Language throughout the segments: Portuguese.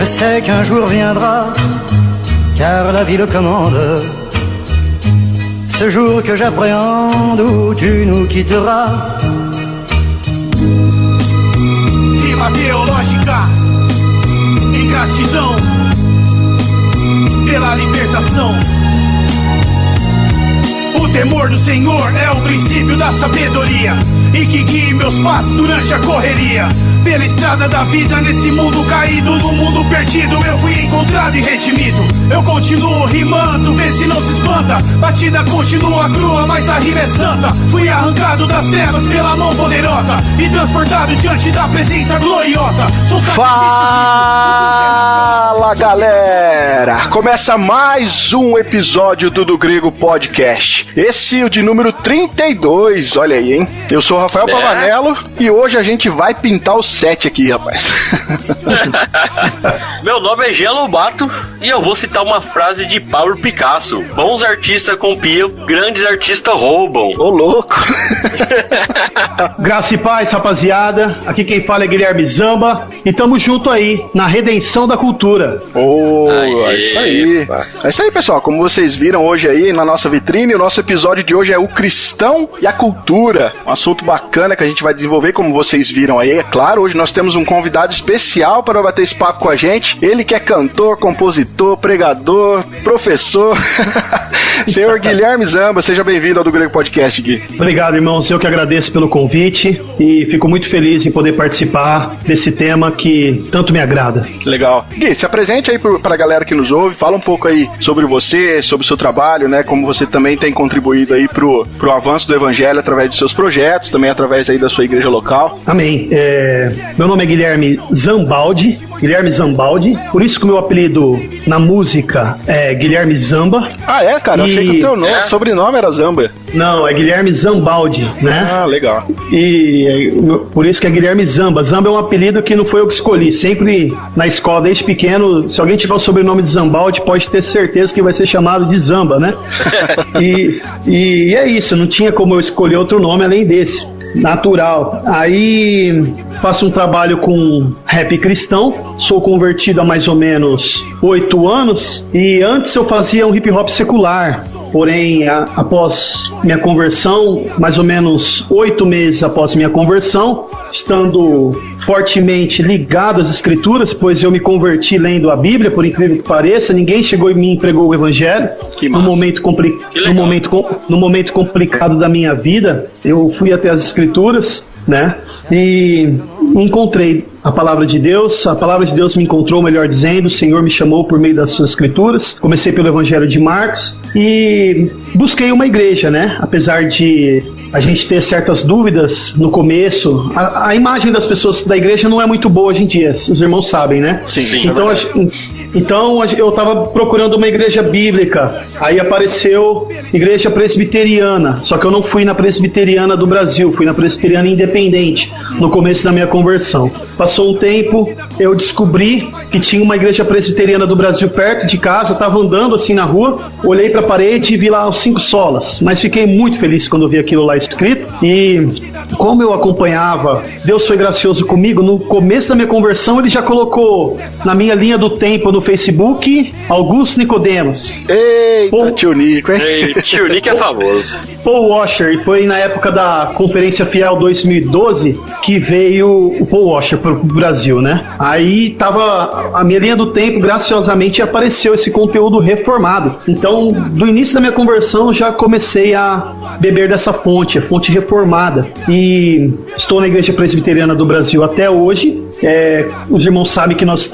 Je sais qu'un jour viendra, car la vie le commande. Ce jour que j'appréhende où tu nous quitteras. Rima teológica, em gratidão pela libertação. O temor do Senhor é o princípio da sabedoria e que guie meus passos durante a correria. Pela estrada da vida nesse mundo caído, no mundo perdido eu fui encontrado e redimido. Eu continuo rimando, vê se não se espanta. Batida continua crua, mas a rima é santa. Fui arrancado das trevas pela mão poderosa e transportado diante da presença gloriosa. Fala, galera! Começa mais um episódio do Grego Podcast. Esse é o de número 32, olha aí, hein? Eu sou o Rafael Pavanello e hoje a gente vai pintar o set aqui, rapaz. Meu nome é Jean Lobato e eu vou citar uma frase de Pablo Picasso: bons artistas copiam, grandes artistas roubam. Ô, louco! Graça e paz, rapaziada. Aqui quem fala é Guilherme Zamba e tamo junto aí na redenção da cultura. É isso aí. É isso aí, pessoal. Como vocês viram hoje aí na nossa vitrine, o nosso episódio de hoje é o cristão e a cultura. Um assunto bacana que a gente vai desenvolver, como vocês viram aí. É claro, hoje nós temos um convidado especial para bater esse papo com a gente. Ele que é cantor, compositor, pregador, professor. Senhor Guilherme Zamba, seja bem-vindo ao do Grego Podcast, Gui. Obrigado, irmãos. Eu que agradeço pelo convite e fico muito feliz em poder participar desse tema que tanto me agrada. Legal. Gui, se apresente aí para a galera que nos ouve, fala um pouco aí sobre você, sobre o seu trabalho, né, como você também tem contribuído aí pro avanço do evangelho através de seus projetos, também através aí da sua igreja local. Amém. Meu nome é Guilherme Zambaldi, por isso que o meu apelido na música é Guilherme Zamba. Ah, é, cara? Eu achei que o teu nome, sobrenome era Zamba. Não, é Guilherme Zambaldi, né? Ah, legal. E por isso que é Guilherme Zamba. Zamba é um apelido que não foi eu que escolhi. Sempre na escola, desde pequeno, se alguém tiver o sobrenome de Zambaldi, pode ter certeza que vai ser chamado de Zamba, né? e é isso, não tinha como eu escolher outro nome além desse. Natural. Aí faço um trabalho com rap cristão, sou convertido há mais ou menos 8 anos e antes eu fazia um hip hop secular. Porém, após minha conversão, mais ou menos 8 meses após minha conversão, estando fortemente ligado às escrituras, pois eu me converti lendo a Bíblia, por incrível que pareça, ninguém chegou e me entregou o evangelho. No momento complicado da minha vida, eu fui até as escrituras, né? E encontrei a palavra de Deus me encontrou, melhor dizendo, o Senhor me chamou por meio das suas escrituras. Comecei pelo Evangelho de Marcos e busquei uma igreja, né? Apesar de a gente ter certas dúvidas no começo, a imagem das pessoas da igreja não é muito boa hoje em dia, os irmãos sabem, né? Sim. Então eu estava procurando uma igreja bíblica, aí apareceu igreja presbiteriana, só que eu não fui na presbiteriana do Brasil, fui na presbiteriana independente, no começo da minha conversão. Passou um tempo, eu descobri que tinha uma igreja presbiteriana do Brasil perto de casa, estava andando assim na rua, olhei para a parede e vi lá os 5 solas, mas fiquei muito feliz quando vi aquilo lá escrito, e como eu acompanhava, Deus foi gracioso comigo, no começo da minha conversão ele já colocou na minha linha do tempo no Facebook, Augusto Nicodemos. Eita, tio Nico, hein? Tio Nico é famoso. Paul Washer, e foi na época da Conferência Fiel 2012 que veio o Paul Washer pro Brasil, né? Aí tava a minha linha do tempo, graciosamente apareceu esse conteúdo reformado. Então, do início da minha conversão, já comecei a beber dessa fonte, a fonte reformada. E estou na Igreja Presbiteriana do Brasil até hoje. Os irmãos sabem que nós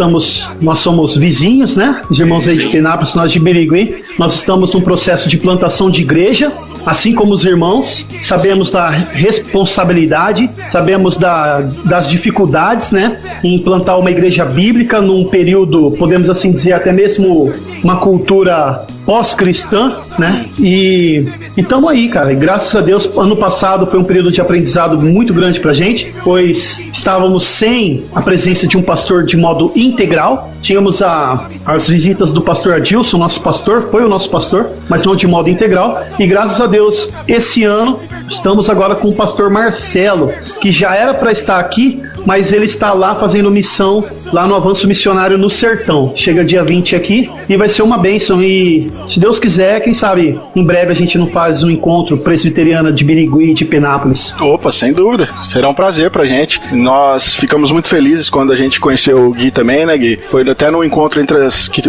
somos vizinhos, né? Os irmãos aí de Penápolis, nós de Birigui. Nós estamos num processo de plantação de igreja, assim como os irmãos. Sabemos da responsabilidade, sabemos das dificuldades, né? Em implantar uma igreja bíblica num período, podemos assim dizer, até mesmo uma cultura pós-cristã, né? E estamos aí, cara. E graças a Deus, ano passado foi um período de aprendizado muito grande pra gente, pois estávamos sem a presença de um pastor de modo integral. Tínhamos as visitas do pastor Adilson, nosso pastor, foi o nosso pastor, mas não de modo integral. E graças a Deus, esse ano, estamos agora com o pastor Marcelo, que já era para estar aqui, mas ele está lá fazendo missão lá no Avanço Missionário no Sertão. Chega dia 20 aqui e vai ser uma bênção. E se Deus quiser, quem sabe em breve a gente não faz um encontro presbiteriano de Birigui e de Penápolis. Opa, sem dúvida. Será um prazer pra gente. Nós ficamos muito felizes quando a gente conheceu o Gui também, né, Gui? Foi até no encontro entre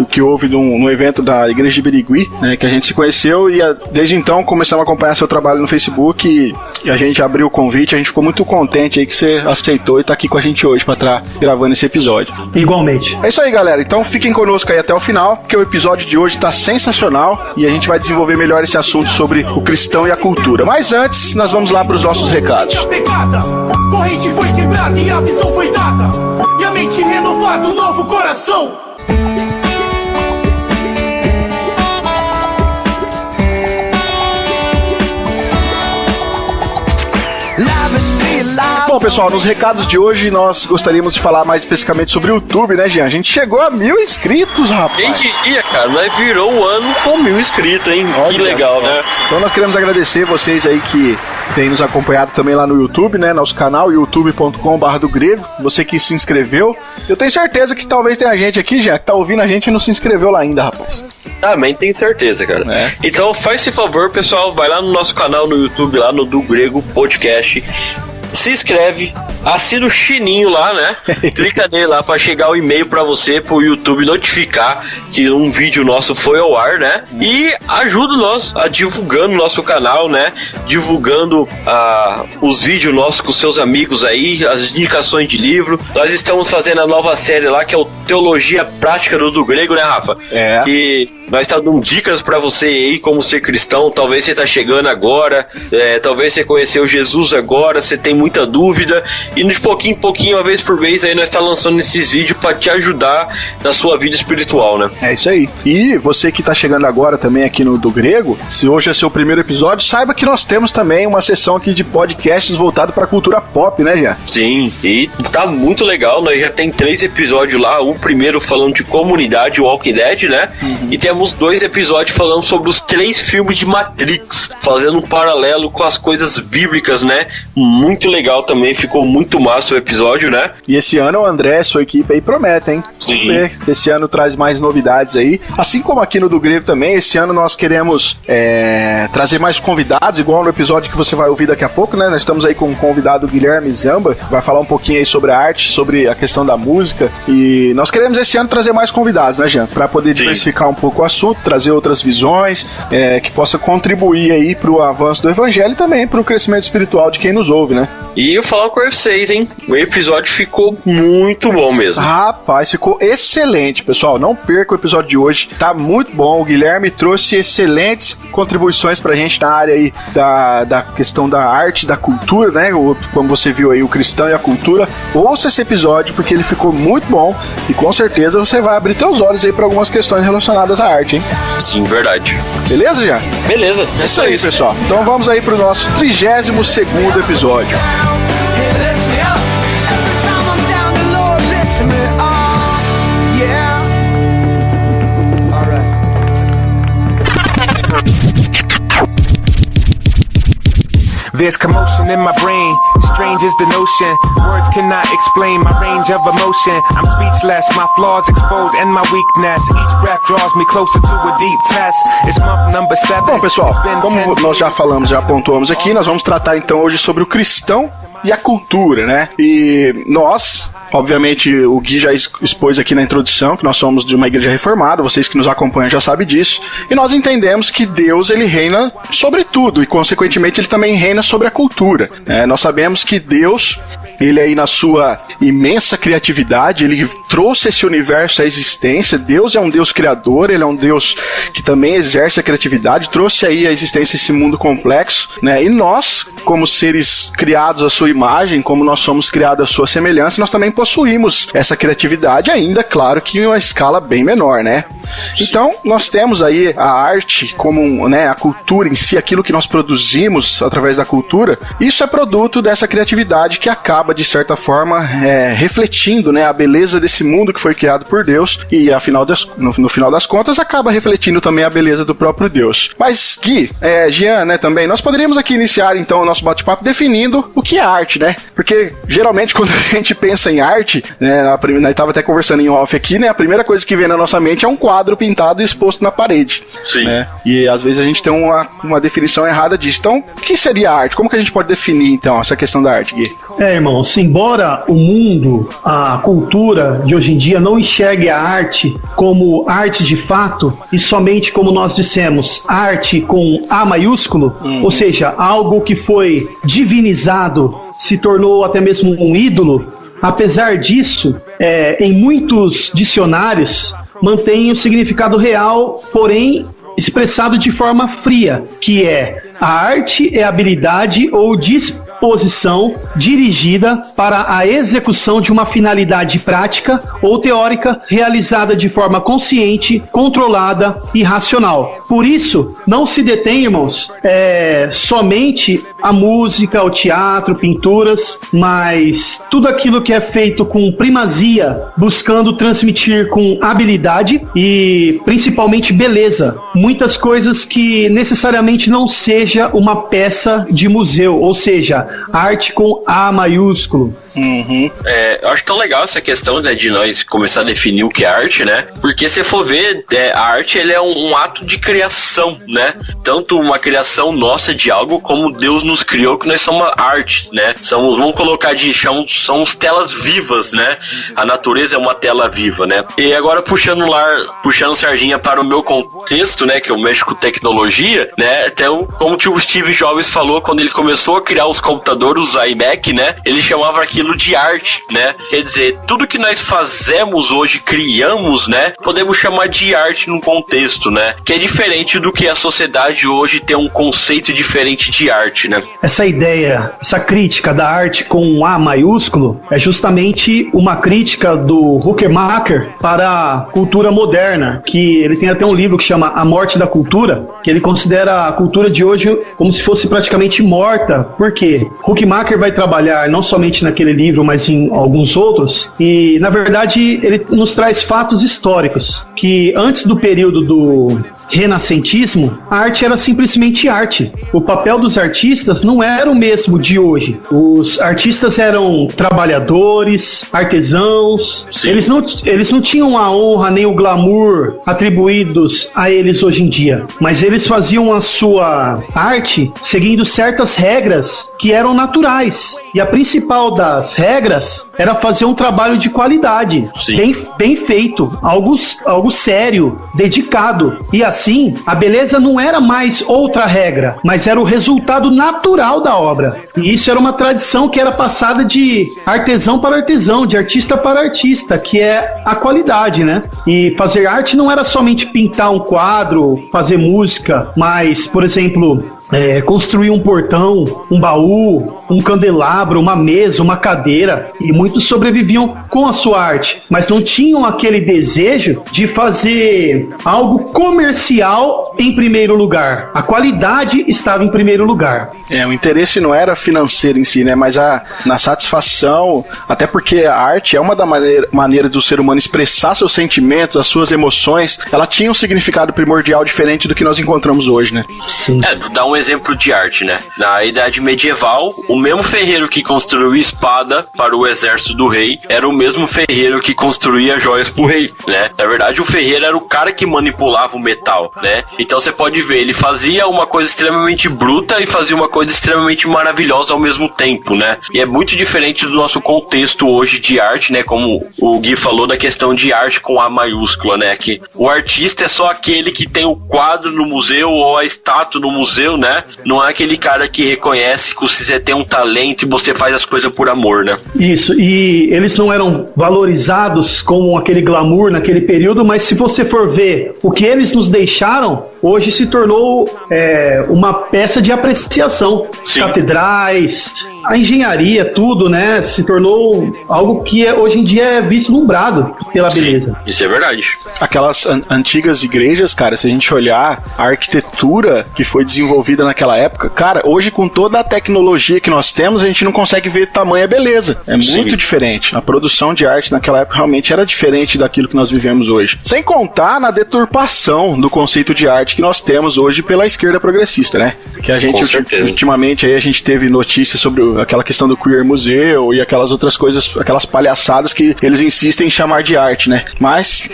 que houve no evento da Igreja de Birigui, né, que a gente se conheceu e desde então começamos a acompanhar seu trabalho no Facebook e a gente abriu o convite. A gente ficou muito contente aí que você aceitou e tá aqui com a gente hoje pra estar gravando esse episódio. Igualmente. É isso aí, galera. Então fiquem conosco aí até o final, porque o episódio de hoje tá sensacional e a gente vai desenvolver melhor esse assunto sobre o cristão e a cultura. Mas antes, nós vamos lá pros nossos recados. Corrente foi quebrada e a visão foi dada, e a mente renovada, um novo coração. Bom, pessoal, nos recados de hoje nós gostaríamos de falar mais especificamente sobre o YouTube, né, Jean? A gente chegou a 1.000 inscritos, rapaz. Quem diria, cara? Nós virou um ano com 1.000 inscritos, hein? Olha que legal, só, né? Então nós queremos agradecer vocês aí que têm nos acompanhado também lá no YouTube, né? Nosso canal, youtube.com/dogrego. Você que se inscreveu. Eu tenho certeza que talvez tenha gente aqui, Jean, que tá ouvindo a gente e não se inscreveu lá ainda, rapaz. Também tenho certeza, cara. É. Então faz esse favor, pessoal, vai lá no nosso canal no YouTube, lá no Do Grego Podcast. Se inscreve, assina o sininho lá, né? Clica nele lá pra chegar o e-mail pra você, pro YouTube notificar que um vídeo nosso foi ao ar, né? E ajuda nós a divulgando o nosso canal, né? Divulgando os vídeos nossos com seus amigos aí, as indicações de livro. Nós estamos fazendo a nova série lá, que é o Teologia Prática do Grego, né, Rafa? É. E nós estamos dando dicas pra você aí, como ser cristão. Talvez você tá chegando agora, talvez você conheceu Jesus agora, você tem muita dúvida, e de pouquinho em pouquinho, uma vez por mês, aí nós está lançando esses vídeos para te ajudar na sua vida espiritual, né? É isso aí. E você que tá chegando agora também aqui no Do Grego, se hoje é seu primeiro episódio, saiba que nós temos também uma sessão aqui de podcasts voltado para cultura pop, né, Jean? Sim, e tá muito legal. Nós já tem 3 episódios lá. O primeiro falando de comunidade Walking Dead, né? E temos 2 episódios falando sobre os 3 filmes de Matrix, fazendo um paralelo com as coisas bíblicas, né? Muito legal também, ficou muito massa o episódio, né? E esse ano o André, sua equipe aí promete, hein? Sim. Vamos ver. Esse ano traz mais novidades aí. Assim como aqui no Do Grego também, esse ano nós queremos trazer mais convidados, igual no episódio que você vai ouvir daqui a pouco, né? Nós estamos aí com o convidado Guilherme Zamba, que vai falar um pouquinho aí sobre a arte, sobre a questão da música. E nós queremos esse ano trazer mais convidados, né, Jean? Pra poder diversificar um pouco o assunto, trazer outras visões, que possa contribuir aí pro avanço do evangelho e também pro crescimento espiritual de quem nos ouve, né? E eu falo com vocês, hein? O episódio ficou muito bom mesmo. Rapaz, ficou excelente, pessoal. Não perca o episódio de hoje. Tá muito bom. O Guilherme trouxe excelentes contribuições pra gente na área aí da questão da arte, da cultura, né? Como você viu aí, o cristão e a cultura. Ouça esse episódio porque ele ficou muito bom e com certeza você vai abrir teus olhos aí pra algumas questões relacionadas à arte, hein? Sim, verdade. Beleza, já? Beleza. É isso aí, pessoal. Então vamos aí pro nosso 32º episódio. There's commotion in my brain, strange is the notion. Words cannot explain my range of emotion. I'm speechless, my flaws exposed and my weakness. Each breath draws me closer to a deep test. It's month number 7. Bom, pessoal, como nós já falamos, já pontuamos aqui, nós vamos tratar então hoje sobre o cristão e a cultura, né? E nós... Obviamente, o Gui já expôs aqui na introdução que nós somos de uma igreja reformada, vocês que nos acompanham já sabem disso, e nós entendemos que Deus, ele reina sobre tudo, e consequentemente ele também reina sobre a cultura. Nós sabemos que Deus, ele aí na sua imensa criatividade, ele trouxe esse universo à existência. Deus é um Deus criador, ele é um Deus que também exerce a criatividade, trouxe aí à existência esse mundo complexo, né? E nós, como seres criados à sua imagem, como nós somos criados à sua semelhança, nós também possuímos essa criatividade, ainda, claro, que em uma escala bem menor, né? Então, nós temos aí a arte como, né, a cultura em si, aquilo que nós produzimos através da cultura, isso é produto dessa criatividade que acaba acaba, de certa forma, refletindo, né, a beleza desse mundo que foi criado por Deus e, no final das contas, acaba refletindo também a beleza do próprio Deus. Mas, Gui, Jean, né, também, nós poderíamos aqui iniciar, então, o nosso bate-papo definindo o que é arte, né? Porque, geralmente, quando a gente pensa em arte, né, nós estava até conversando em off aqui, né, a primeira coisa que vem na nossa mente é um quadro pintado e exposto na parede. Sim. Né? E, às vezes, a gente tem uma definição errada disso. Então, o que seria arte? Como que a gente pode definir, então, essa questão da arte, Gui? Irmãos, embora o mundo, a cultura de hoje em dia não enxergue a arte como arte de fato e somente, como nós dissemos, arte com A maiúsculo, ou seja, algo que foi divinizado, se tornou até mesmo um ídolo, apesar disso, em muitos dicionários, mantém o significado real, porém expressado de forma fria, que é a arte é habilidade ou disposição dirigida para a execução de uma finalidade prática ou teórica realizada de forma consciente, controlada e racional. Por isso, não se detém, irmãos, somente a música, o teatro, pinturas, mas tudo aquilo que é feito com primazia, buscando transmitir com habilidade e principalmente beleza. Muitas coisas que necessariamente não seja uma peça de museu, ou seja, arte com A maiúsculo. Eu acho tão legal essa questão, né, de nós começar a definir o que é arte, né? Porque se for ver, a arte ele é um ato de criação, né? Tanto uma criação nossa de algo como Deus nos criou, que nós somos arte, né? Vamos colocar somos telas vivas, né? A natureza é uma tela viva, né? E agora puxando sardinha para o meu contexto, né, que eu mexo com tecnologia, né? Então, como o Steve Jobs falou quando ele começou a criar os computadores, os iMac, né? Ele chamava aquilo de arte, né? Quer dizer, tudo que nós fazemos hoje, criamos, né? Podemos chamar de arte num contexto, né? Que é diferente do que a sociedade hoje tem um conceito diferente de arte, né? Essa ideia, essa crítica da arte com um A maiúsculo é justamente uma crítica do Huckemacher para a cultura moderna, que ele tem até um livro que chama A Morte da Cultura, que ele considera a cultura de hoje como se fosse praticamente morta. Por quê? Huckemacher vai trabalhar não somente naquele livro, mas em alguns outros, e na verdade ele nos traz fatos históricos, que antes do período do renascentismo, a arte era simplesmente arte. O papel dos artistas não era o mesmo de hoje. Os artistas eram trabalhadores, artesãos. Eles não tinham a honra nem o glamour atribuídos a eles hoje em dia, mas eles faziam a sua arte seguindo certas regras que eram naturais, e a principal das regras era fazer um trabalho de qualidade, bem feito, algo sério, dedicado. E assim, a beleza não era mais outra regra, mas era o resultado natural da obra. E isso era uma tradição que era passada de artesão para artesão, de artista para artista, que é a qualidade, né? E fazer arte não era somente pintar um quadro, fazer música, mas, por exemplo, construir um portão, um baú, um candelabro, uma mesa, uma cadeira, e muitos sobreviviam com a sua arte, mas não tinham aquele desejo de fazer algo comercial em primeiro lugar. A qualidade estava em primeiro lugar. O interesse não era financeiro em si, né, mas na satisfação, até porque a arte é uma da maneira do ser humano expressar seus sentimentos, as suas emoções. Ela tinha um significado primordial diferente do que nós encontramos hoje, né? Sim. Dá um exemplo de arte, né? Na Idade Medieval, o mesmo ferreiro que construiu espada para o exército do rei era o mesmo ferreiro que construía joias pro rei, né? Na verdade, o ferreiro era o cara que manipulava o metal, né? Então você pode ver, ele fazia uma coisa extremamente bruta e fazia uma coisa extremamente maravilhosa ao mesmo tempo, né? E é muito diferente do nosso contexto hoje de arte, né? Como o Gui falou da questão de arte com A maiúscula, né? Que o artista é só aquele que tem o quadro no museu ou a estátua no museu, né? Não é aquele cara que reconhece que você tem um talento e você faz as coisas por amor, né? Isso, e eles não eram valorizados com aquele glamour naquele período, mas se você for ver o que eles nos deixaram, hoje se tornou uma peça de apreciação. Sim. Catedrais, a engenharia, tudo, né? Se tornou algo que hoje em dia é vislumbrado pela beleza. Sim, isso é verdade. Aquelas antigas igrejas, cara, se a gente olhar a arquitetura que foi desenvolvida produzida naquela época, cara, hoje com toda a tecnologia que nós temos, a gente não consegue ver tamanha beleza. É muito diferente. A produção de arte naquela época realmente era diferente daquilo que nós vivemos hoje. Sem contar na deturpação do conceito de arte que nós temos hoje pela esquerda progressista, né? Que a gente, ultimamente, aí a gente teve notícias sobre aquela questão do Queer Museu e aquelas outras coisas, aquelas palhaçadas que eles insistem em chamar de arte, né? Mas...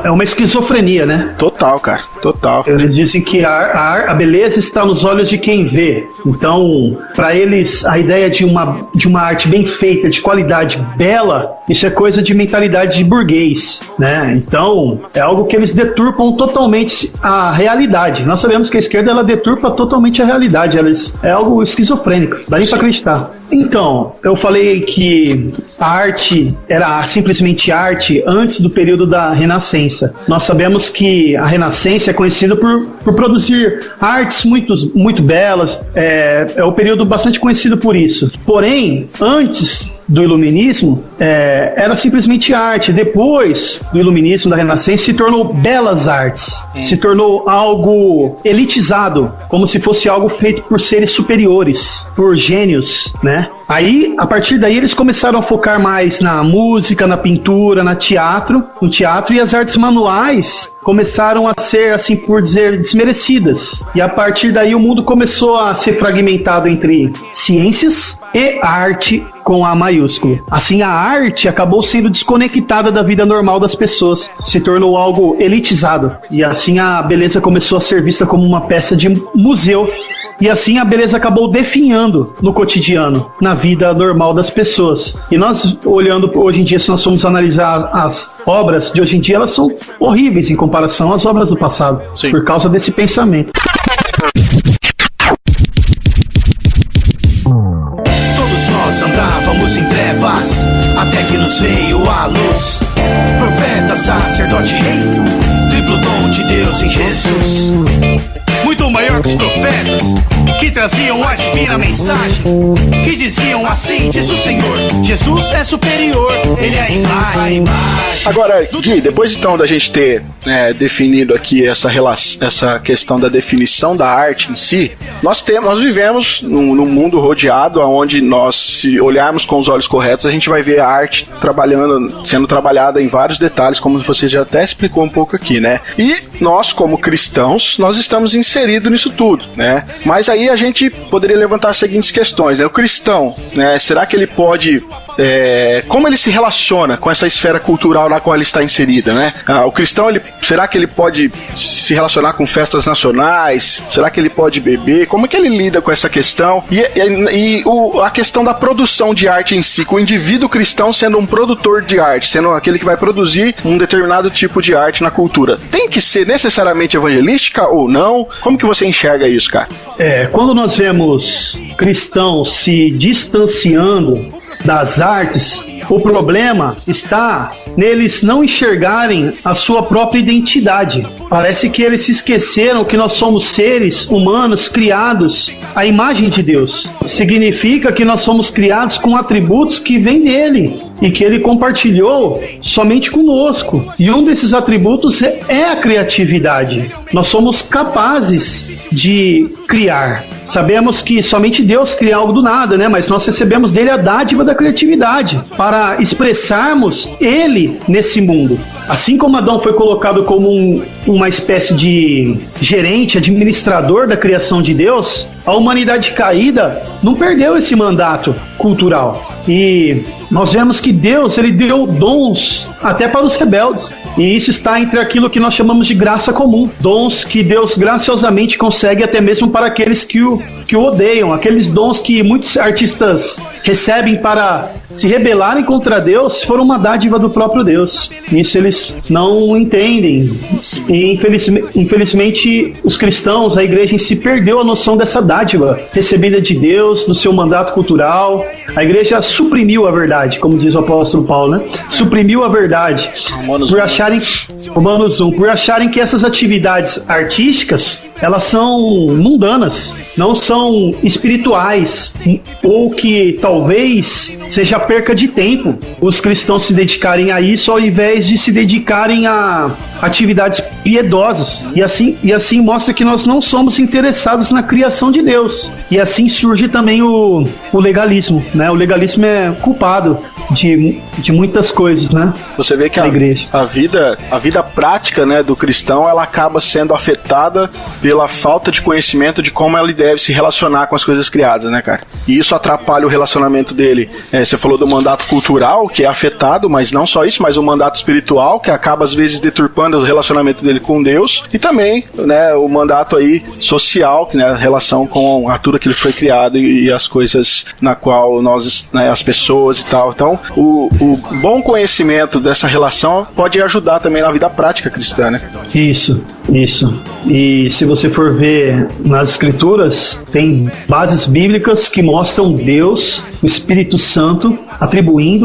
é uma esquizofrenia, né? Total, cara. Total. Eles dizem que a beleza está nos olhos de quem vê. Então, para eles, a ideia de uma arte bem feita, de qualidade, bela, isso é coisa de mentalidade de burguês, né? Então, é algo que eles deturpam totalmente a realidade. Nós sabemos que a esquerda, ela deturpa totalmente a realidade. É algo esquizofrênico. Dá nem pra acreditar. Então, eu falei que a arte era simplesmente arte antes do período da Renascença. Nós sabemos que a Renascença é conhecida por produzir artes muito belas, é um período bastante conhecido por isso. Porém, antes do Iluminismo, era simplesmente arte. Depois do Iluminismo, da Renascença, se tornou belas artes. Se tornou algo elitizado, como se fosse algo feito por seres superiores, por gênios, né? Aí, a partir daí, eles começaram a focar mais na música, na pintura, no teatro, e as artes manuais começaram a ser, assim por dizer, desmerecidas. E a partir daí o mundo começou a ser fragmentado entre ciências e arte com A maiúsculo. Assim, a arte acabou sendo desconectada da vida normal das pessoas, se tornou algo elitizado. E assim a beleza começou a ser vista como uma peça de museu. E assim a beleza acabou definhando no cotidiano, na vida normal das pessoas. E nós, olhando hoje em dia, se nós formos analisar as obras de hoje em dia, elas são horríveis em comparação às obras do passado. Sim. Por causa desse pensamento. Todos nós andávamos em trevas, até que nos veio a luz. Profeta, sacerdote, rei, triplo dom de Deus em Jesus. Muito maior que os profetas, que traziam a divina mensagem, que diziam assim: diz o Senhor, Jesus é superior, Ele é a imagem. Agora, Gui, depois então da gente ter definido aqui essa questão da definição da arte em si, nós vivemos num mundo rodeado onde nós, se olharmos com os olhos corretos, a gente vai ver a arte sendo trabalhada em vários detalhes, como você já até explicou um pouco aqui, né? E nós, como cristãos, nós estamos inseridos nisso tudo, né? Mas aí a gente poderia levantar as seguintes questões, né? O cristão, né? Será que ele pode... como ele se relaciona com essa esfera cultural na qual ele está inserida, né? O cristão, será que ele pode se relacionar com festas nacionais? Será que ele pode beber? Como é que ele lida com essa questão? E a questão da produção de arte em si, com o indivíduo cristão sendo um produtor de arte, sendo aquele que vai produzir um determinado tipo de arte na cultura. Tem que ser necessariamente evangelística ou não? Como que você enxerga isso, cara? Quando nós vemos cristãos se distanciando das artes, o problema está neles não enxergarem a sua própria identidade. Parece que eles se esqueceram que nós somos seres humanos criados à imagem de Deus. Significa que nós somos criados com atributos que vêm dele e que ele compartilhou somente conosco. E um desses atributos é a criatividade. Nós somos capazes de criar. Sabemos que somente Deus cria algo do nada, né? Mas nós recebemos dele a dádiva da criatividade para expressarmos ele nesse mundo. Assim como Adão foi colocado como uma espécie de gerente, administrador da criação de Deus, a humanidade caída não perdeu esse mandato cultural. E nós vemos que Deus, ele deu dons até para os rebeldes. E isso está entre aquilo que nós chamamos de graça comum. Dons que Deus graciosamente consegue até mesmo para aqueles que o odeiam. Aqueles dons que muitos artistas recebem para se rebelarem contra Deus foram uma dádiva do próprio Deus. Isso eles não entendem. E infelizmente os cristãos, a igreja em si perdeu a noção dessa dádiva recebida de Deus no seu mandato cultural. A igreja suprimiu a verdade, como diz o apóstolo Paulo, né? Suprimiu a verdade. Romanos 1, por acharem que essas atividades artísticas, elas são mundanas, não são espirituais, ou que talvez seja perca de tempo os cristãos se dedicarem a isso ao invés de se dedicarem a atividades piedosas. E assim mostra que nós não somos interessados na criação de Deus. E assim surge também o legalismo, né? O legalismo é culpado de muitas coisas, né? Você vê que a vida prática, né, do cristão, ela acaba sendo afetada pela falta de conhecimento de como ele deve se relacionar com as coisas criadas, né, cara? E isso atrapalha o relacionamento dele. Você falou do mandato cultural, que é afetado, mas não só isso, mas o mandato espiritual, que acaba às vezes deturpando o relacionamento dele com Deus, e também, né, o mandato aí social, que, né, a relação com tudo aquilo que foi criado e as coisas na qual nós, né, as pessoas e tal. Então, o bom conhecimento dessa relação pode ajudar também na vida prática cristã, né? Isso. E se você for ver nas escrituras, tem bases bíblicas que mostram Deus, o Espírito Santo,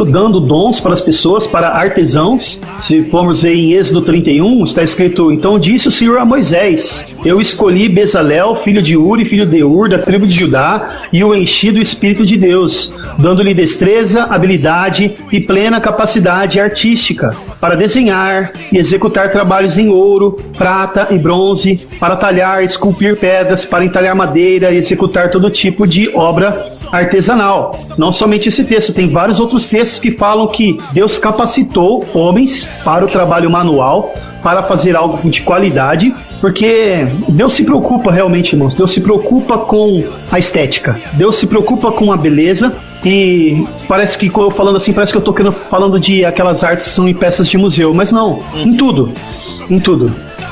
dando dons para as pessoas, para artesãos. Se formos ver em Êxodo 31, está escrito: então disse o Senhor a Moisés: eu escolhi Bezalel, filho de Uri, filho de Ur, da tribo de Judá, e o enchi do Espírito de Deus, dando-lhe destreza, habilidade e plena capacidade artística para desenhar e executar trabalhos em ouro, prata e bronze, para talhar, esculpir pedras, para entalhar madeira e executar todo tipo de obra artesanal. Não somente esse texto, tem vários outros textos que falam que Deus capacitou homens para o trabalho manual, para fazer algo de qualidade, porque Deus se preocupa realmente, irmãos. Deus se preocupa com a estética, Deus se preocupa com a beleza. E parece que, eu falando assim, parece que eu tô falando de aquelas artes que são em peças de museu, mas não, em tudo.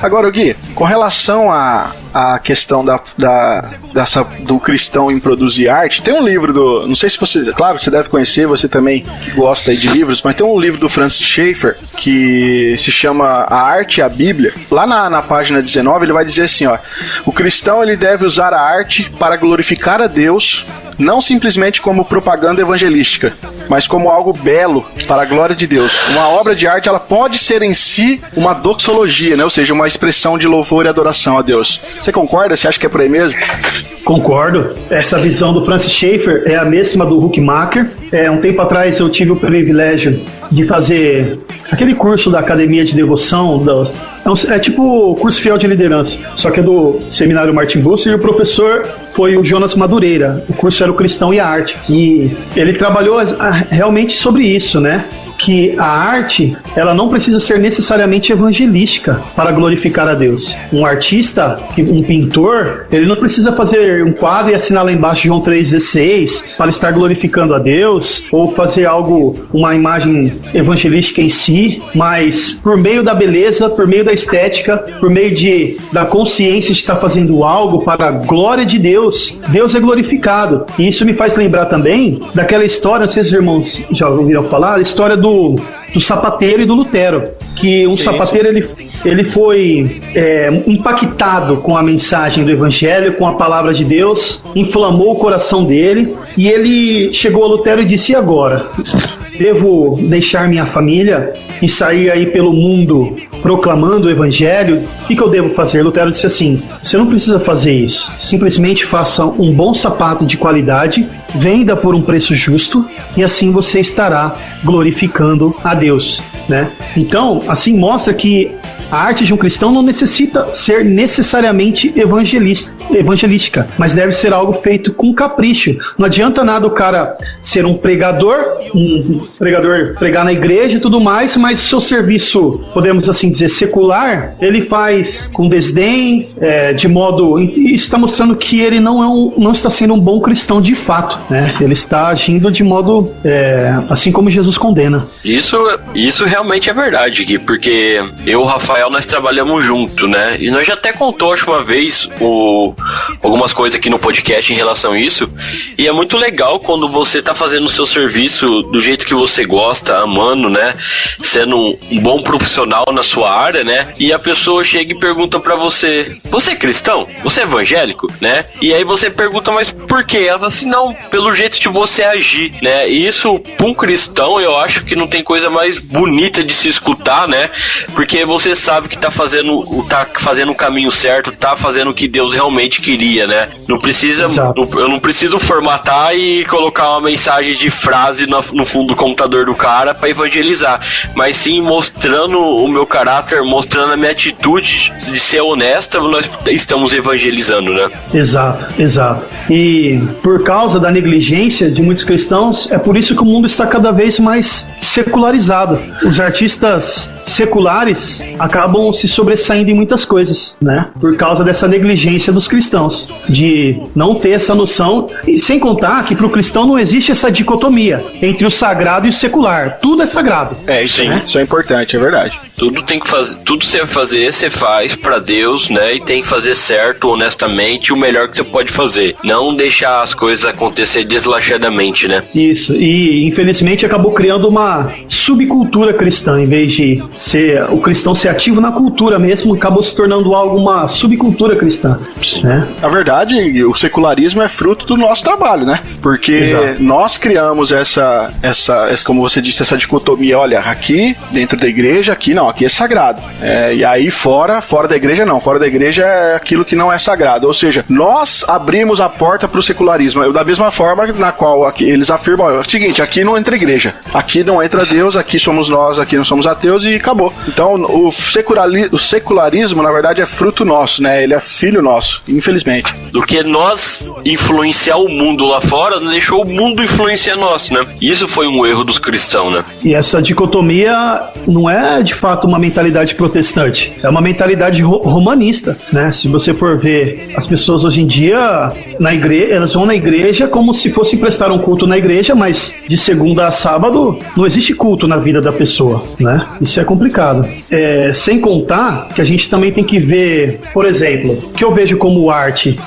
Agora, Gui, com relação à questão do cristão em produzir arte, tem um livro não sei se você, claro, você deve conhecer, você também que gosta aí de livros, mas tem um livro do Francis Schaeffer que se chama A Arte e a Bíblia. Lá na página 19 ele vai dizer assim, ó: o cristão ele deve usar a arte para glorificar a Deus, não simplesmente como propaganda evangelística, mas como algo belo para a glória de Deus. Uma obra de arte, ela pode ser em si uma doxologia, né? Ou seja, uma expressão de louvor e adoração a Deus. Você concorda? Você acha que é por aí mesmo? Concordo. Essa visão do Francis Schaeffer é a mesma do Huckmacher. Um tempo atrás eu tive o privilégio de fazer aquele curso da Academia de Devoção, é tipo curso fiel de liderança, só que é do Seminário Martin Bucer, e o professor foi o Jonas Madureira. O curso era o Cristão e a Arte, e ele trabalhou realmente sobre isso, né? Que a arte, ela não precisa ser necessariamente evangelística para glorificar a Deus. Um artista, um pintor, ele não precisa fazer um quadro e assinar lá embaixo João 3,16 para estar glorificando a Deus, ou fazer uma imagem evangelística em si, mas por meio da beleza, por meio da estética, por meio da consciência de estar fazendo algo para a glória de Deus, Deus é glorificado. E isso me faz lembrar também daquela história, não sei se os irmãos já ouviram falar, a história do sapateiro e do Lutero, que sapateiro ele foi impactado com a mensagem do Evangelho, com a palavra de Deus, inflamou o coração dele, e ele chegou a Lutero e disse: e agora? Devo deixar minha família e sair aí pelo mundo proclamando o Evangelho? O que eu devo fazer? Lutero disse assim: você não precisa fazer isso, simplesmente faça um bom sapato de qualidade, venda por um preço justo, e assim você estará glorificando a Deus, né? Então, assim mostra que a arte de um cristão não necessita ser necessariamente evangelística, mas deve ser algo feito com capricho. Não adianta nada o cara ser um pregador pregar na igreja e tudo mais, mas o seu serviço, podemos assim dizer, secular, ele faz com desdém, de modo... Isso está mostrando que ele não está sendo um bom cristão de fato, né? Ele está agindo de modo assim como Jesus condena. Isso realmente é verdade, Gui, porque eu e o Rafael, nós trabalhamos junto, né? E nós já até contou, acho, uma vez algumas coisas aqui no podcast em relação a isso. E é muito legal quando você tá fazendo o seu serviço do jeito que você gosta, amando, né? Sendo um bom profissional na sua área, né? E a pessoa chega e pergunta pra você: você é cristão? Você é evangélico? Né? E aí você pergunta: mas por quê? Ela fala assim: não, pelo jeito de você agir, né? E isso, pra um cristão, eu acho que não tem coisa mais bonita de se escutar, né? Porque você sabe sabe que tá fazendo o caminho certo, tá fazendo o que Deus realmente queria, né? Não precisa, eu não preciso formatar e colocar uma mensagem de frase no fundo do computador do cara pra evangelizar, mas sim mostrando o meu caráter, mostrando a minha atitude de ser honesta, nós estamos evangelizando, né? Exato. E por causa da negligência de muitos cristãos, é por isso que o mundo está cada vez mais secularizado. Os artistas seculares acabam se sobressaindo em muitas coisas, né? Por causa dessa negligência dos cristãos, de não ter essa noção, e sem contar que para o cristão não existe essa dicotomia entre o sagrado e o secular. Tudo é sagrado. Isso, né? Isso é importante, é verdade. Tudo tem que fazer, tudo você fazer, você faz pra Deus, né? E tem que fazer certo, honestamente, o melhor que você pode fazer. Não deixar as coisas acontecer deslachadamente, né? Isso, e infelizmente acabou criando uma subcultura cristã, em vez de ser o cristão ser ativo na cultura mesmo, acabou se tornando uma subcultura cristã. Né? Na verdade, o secularismo é fruto do nosso trabalho, né? Porque nós criamos essa, como você disse, essa dicotomia, olha, aqui dentro da igreja, aqui não, aqui é sagrado. E aí fora da igreja não, fora da igreja é aquilo que não é sagrado. Ou seja, nós abrimos a porta para o secularismo, da mesma forma na qual aqui, eles afirmam, é o seguinte, aqui não entra igreja, aqui não entra Deus, aqui somos nós, aqui não somos ateus e acabou. Então o secularismo, na verdade, é fruto nosso, né? Ele é filho nosso, infelizmente. Do que nós influenciar o mundo lá fora, deixou o mundo influenciar nós, né? Isso foi um erro dos cristãos, né? E essa dicotomia não é, de fato, uma mentalidade protestante, é uma mentalidade romanista, né? Se você for ver, as pessoas hoje em dia, na igreja, elas vão na igreja como se fosse prestar um culto na igreja, mas de segunda a sábado não existe culto na vida da pessoa, né? Isso é complicado. Sem contar que a gente também tem que ver, por exemplo, o que eu vejo como arte.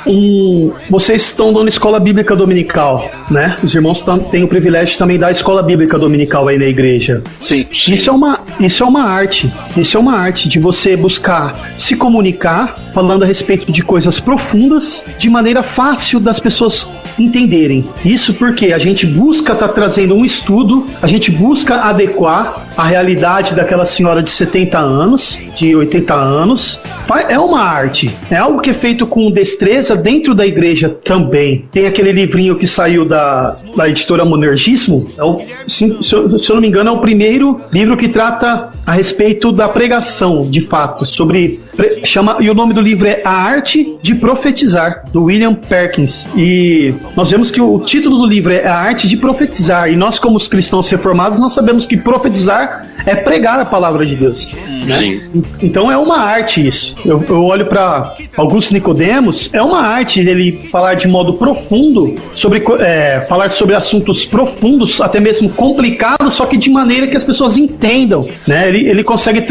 Vocês estão dando escola bíblica dominical, né? Os irmãos têm o privilégio de também dar escola bíblica dominical aí na igreja. Sim. Isso é uma arte. Isso é uma arte de você buscar se comunicar, falando a respeito de coisas profundas, de maneira fácil das pessoas entenderem. Isso porque a gente busca estar trazendo um estudo, a gente busca adequar a realidade daquela senhora de 70 anos, de 80 anos. É uma arte, é algo que é feito com destreza dentro da igreja também. Tem aquele livrinho que saiu da editora Monergismo, se eu não me engano, é o primeiro livro que trata a respeito da pregação, de fato, e o nome do livro é A Arte de Profetizar, do William Perkins. E nós vemos que o título do livro é A Arte de Profetizar, e nós, como os cristãos reformados, nós sabemos que profetizar é pregar a palavra de Deus, né? Sim. Então é uma arte isso. Eu olho para Augusto Nicodemos, é uma arte dele falar de modo profundo falar sobre assuntos profundos, até mesmo complicados, só que de maneira que as pessoas entendam, né? Ele consegue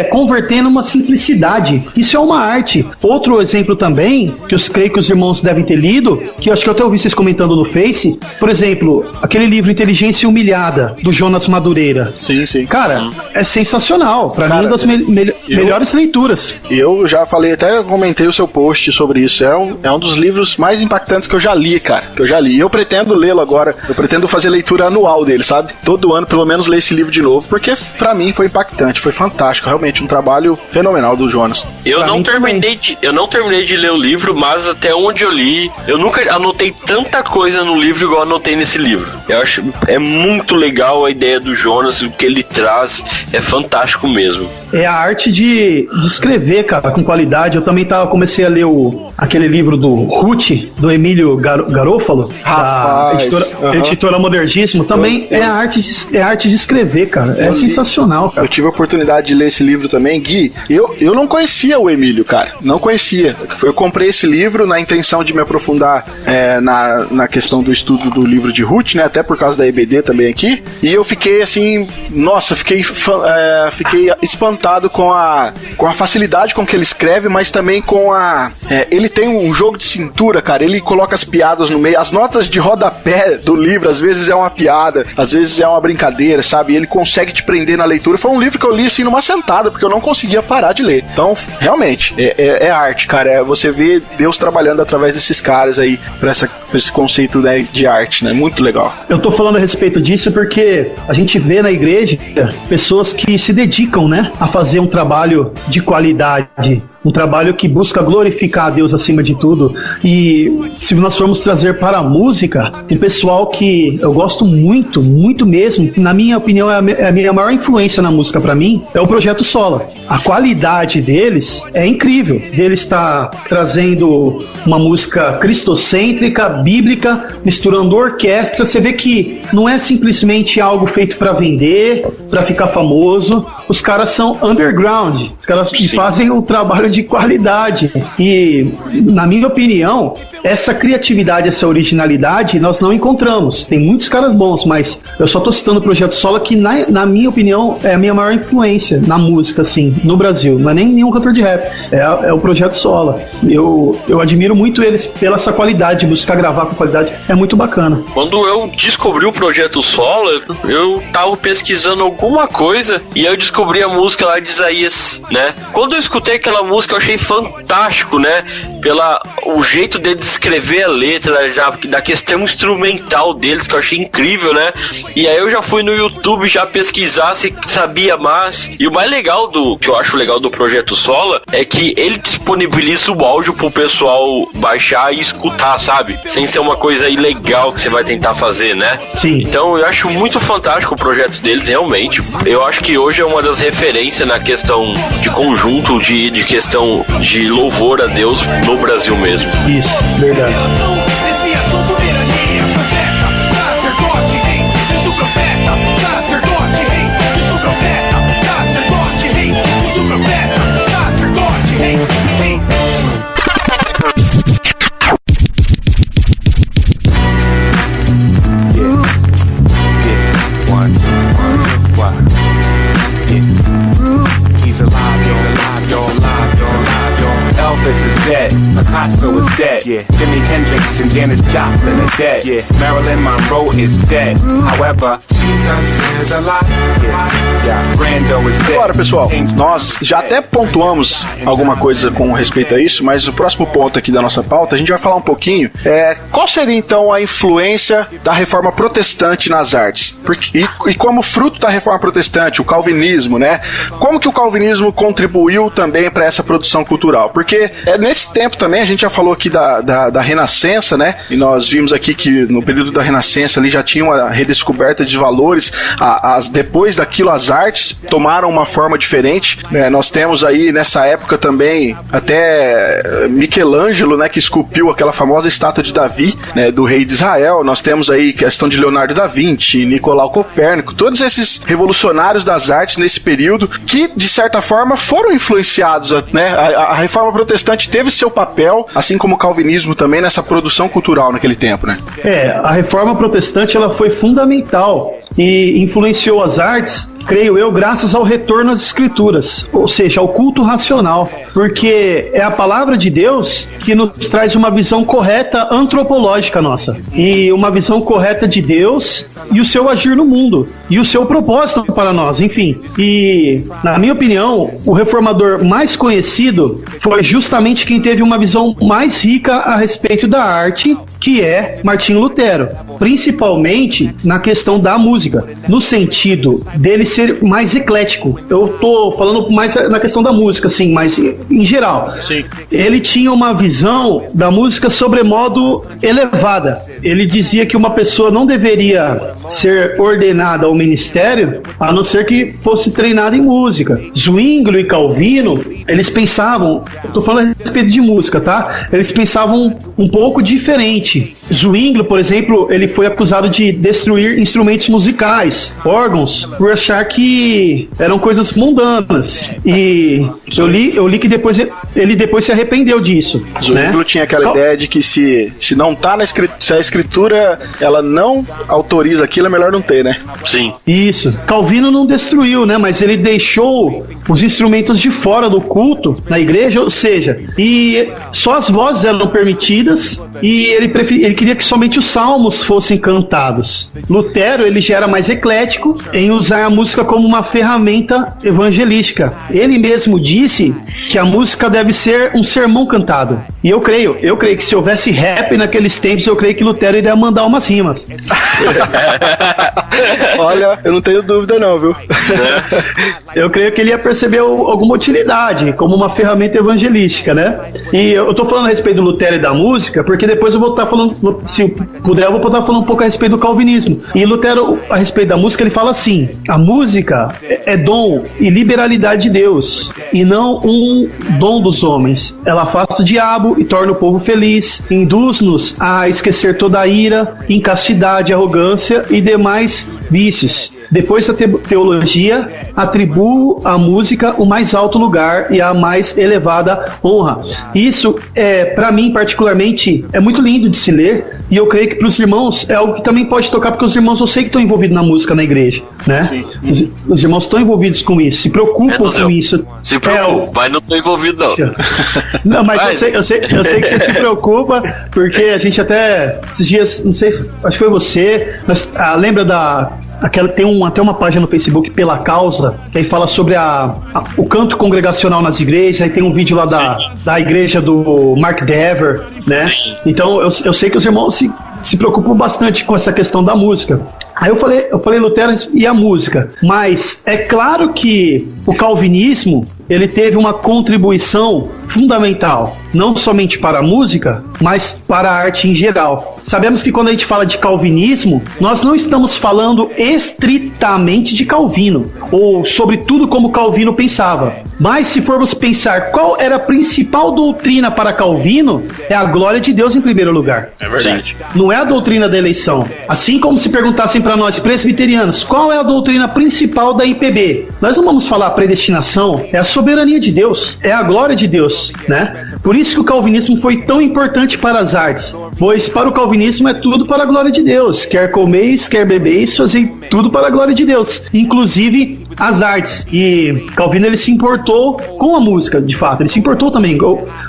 converter numa simplicidade. Isso é uma arte. Outro exemplo também, que eu creio que os irmãos devem ter lido, que eu acho que eu até ouvi vocês comentando no Face, por exemplo, aquele livro Inteligência Humilhada, do Jonas Madureira. Sim, sim. Cara, é sensacional. Pra mim, uma das melhores leituras. Eu já falei, até comentei o seu post sobre isso. É um dos livros mais impactantes que eu já li, cara. E eu pretendo lê-lo agora. Eu pretendo fazer leitura anual dele, sabe? Todo ano, pelo menos, ler esse livro de novo, porque pra mim foi impactante, foi fantástico. Realmente, um trabalho fenomenal do Jonas. Eu não terminei de ler o livro, mas até onde eu li, eu nunca anotei tanta coisa no livro igual anotei nesse livro. Eu acho muito legal a ideia do Jonas, o que ele traz é fantástico mesmo. É a arte de escrever, cara, com qualidade. Eu também comecei a ler aquele livro do Ruth, do Emílio Garofalo, da editora Monergismo. Também é a arte de escrever, cara. É sensacional, cara. Eu tive a oportunidade de ler esse livro também, Gui. Eu não conhecia o Emílio, cara. Não conhecia. Eu comprei esse livro na intenção de me aprofundar na questão do estudo do livro de Ruth, né? Até por causa da EBD também aqui. E eu fiquei assim, nossa, fiquei espantado com a facilidade com que ele escreve, mas também com ele tem um jogo de cintura, cara. Ele coloca as piadas no meio. As notas de rodapé do livro, às vezes é uma piada, às vezes é uma brincadeira, sabe? E ele consegue te prender na leitura. Foi um livro que eu li assim numa sentada, porque eu não conseguia parar de ler. Então, realmente, é arte, cara. Você vê Deus trabalhando através desses caras aí, pra essa esse conceito, né, de arte, né? Muito legal. Eu tô falando a respeito disso porque a gente vê na igreja pessoas que se dedicam, né, a fazer um trabalho de qualidade, um trabalho que busca glorificar a Deus acima de tudo. E se nós formos trazer para a música, um pessoal que eu gosto muito, muito mesmo, na minha opinião é a minha maior influência na música para mim, é o Projeto Sola. A qualidade deles é incrível. Deles está trazendo uma música cristocêntrica, bíblica, misturando orquestra. Você vê que não é simplesmente algo feito para vender, para ficar famoso. Os caras são underground. Os caras que fazem um trabalho de qualidade. E, na minha opinião, essa criatividade, essa originalidade, nós não encontramos. Tem muitos caras bons, mas eu só tô citando o Projeto Sola, que, na minha opinião, é a minha maior influência na música, assim, no Brasil. Não é nem nenhum cantor de rap. É o Projeto Sola. Eu admiro muito eles pela essa qualidade, de buscar gravar com qualidade. É muito bacana. Quando eu descobri o Projeto Sola, eu tava pesquisando alguma coisa e eu descobri a música lá de Isaías, né? Quando eu escutei aquela música, eu achei fantástico, né? O jeito de descrever a letra, já da questão instrumental deles, que eu achei incrível, né? E aí eu já fui no YouTube já pesquisar se sabia mais. E o mais legal que eu acho legal do Projeto Sola é que ele disponibiliza o áudio pro pessoal baixar e escutar, sabe? Sem ser uma coisa ilegal que você vai tentar fazer, né? Sim. Então eu acho muito fantástico o projeto deles, realmente. Eu acho que hoje é uma das referências na questão de conjunto, de questão de louvor a Deus no Brasil mesmo. Isso, verdade. Expiação, soberania, profeta, sacerdote, rei, Deus do profeta, sacerdote, rei, Deus do profeta, sacerdote, rei, Deus do profeta, sacerdote, rei, rei. He's alive, you're alive. Elvis is dead, Picasso is dead, yeah. Jimi Hendrix and Janis Joplin are dead, yeah. Marilyn Monroe is dead, however, Jesus is alive, yeah. Brando is dead. Agora, pessoal, nós já até pontuamos alguma coisa com respeito a isso, mas o próximo ponto aqui da nossa pauta, a gente vai falar um pouquinho, qual seria então a influência da reforma protestante nas artes? E como fruto da reforma protestante, o calvinismo, né? Como que o calvinismo contribuiu também para essa produção cultural? Porque nesse tempo também, a gente já falou aqui da Renascença, né? E nós vimos aqui que no período da Renascença ali já tinha uma redescoberta de valores. Depois daquilo, as artes tomaram uma forma diferente, né? Nós temos aí nessa época também até Michelangelo, né? Que esculpiu aquela famosa estátua de Davi, né? Do rei de Israel. Nós temos aí questão de Leonardo da Vinci, Nicolau Copérnico, todos esses revolucionários das artes nesse período que, de certa forma, foram influenciados, né? A reforma protestante teve seu papel, assim como o calvinismo também, nessa produção cultural naquele tempo, né? A reforma protestante ela foi fundamental e influenciou as artes, creio eu, graças ao retorno às escrituras, ou seja, ao culto racional, porque é a palavra de Deus que nos traz uma visão correta antropológica nossa, e uma visão correta de Deus e o seu agir no mundo, e o seu propósito para nós, enfim. E, na minha opinião, o reformador mais conhecido foi justamente quem teve uma visão mais rica a respeito da arte, que é Martinho Lutero, principalmente na questão da música, no sentido dele ser mais eclético. Eu tô falando mais na questão da música, assim, mas em geral. Sim. Ele tinha uma visão da música sobremodo elevada. Ele dizia que uma pessoa não deveria ser ordenada ao ministério a não ser que fosse treinada em música. Zwinglio e Calvino, eles pensavam, eu tô falando a respeito de música, tá? Eles pensavam um pouco diferente. Zwinglio, por exemplo, ele foi acusado de destruir instrumentos musicais, órgãos, por achar que eram coisas mundanas. E eu li que ele depois se arrependeu disso. Zwinglio, né? Tinha aquela ideia de que se não tá na escritura, se a escritura ela não autoriza aquilo, é melhor não ter, né? Sim. Isso. Calvino não destruiu, né? Mas ele deixou os instrumentos de fora do culto na igreja, ou seja, e só as vozes eram permitidas, e ele queria que somente os salmos fossem fossem cantados. Lutero, ele já era mais eclético em usar a música como uma ferramenta evangelística. Ele mesmo disse que a música deve ser um sermão cantado. E eu creio que se houvesse rap naqueles tempos, eu creio que Lutero iria mandar umas rimas. Olha, eu não tenho dúvida não, viu? Eu creio que ele ia perceber alguma utilidade como uma ferramenta evangelística, né? E eu tô falando a respeito do Lutero e da música, porque depois eu vou estar falando, se puder, eu vou estar falando um pouco a respeito do calvinismo. E Lutero, a respeito da música, ele fala assim: a música é dom e liberalidade de Deus, e não um dom dos homens. Ela afasta o diabo e torna o povo feliz, induz-nos a esquecer toda a ira, incastidade, arrogância e demais vícios. Depois da teologia, atribuo à música o mais alto lugar e a mais elevada honra. Isso, para mim particularmente, é muito lindo de se ler, e eu creio que para os irmãos é algo que também pode tocar, porque os irmãos eu sei que estão envolvidos na música na igreja, né? Os irmãos estão envolvidos com isso, se preocupam com isso. Se preocupa, mas não estou envolvido não. Não, mas eu sei que você se preocupa, porque a gente até esses dias, não sei, acho que foi você, mas, lembra tem até uma página no Facebook, Pela Causa, que aí fala sobre o canto congregacional nas igrejas. Aí tem um vídeo lá da igreja do Mark Dever, né? Então eu sei que os irmãos se preocupam bastante com essa questão da música. Aí eu falei Lutero e a música, mas é claro que o calvinismo, ele teve uma contribuição fundamental, não somente para a música, mas para a arte em geral. Sabemos que quando a gente fala de calvinismo, nós não estamos falando estritamente de Calvino, ou sobre tudo como Calvino pensava. Mas se formos pensar qual era a principal doutrina para Calvino, é a glória de Deus em primeiro lugar. É verdade. Não é a doutrina da eleição. Assim como se perguntassem para nós presbiterianos, qual é a doutrina principal da IPB? Nós não vamos falar predestinação, é a soberania de Deus, é a glória de Deus, né? Por isso que o calvinismo foi tão importante para as artes, pois para o calvinismo é tudo para a glória de Deus, quer comeis, quer bebeis, fazei tudo para a glória de Deus, inclusive as artes. E Calvino, ele se importou com a música, de fato, ele se importou também,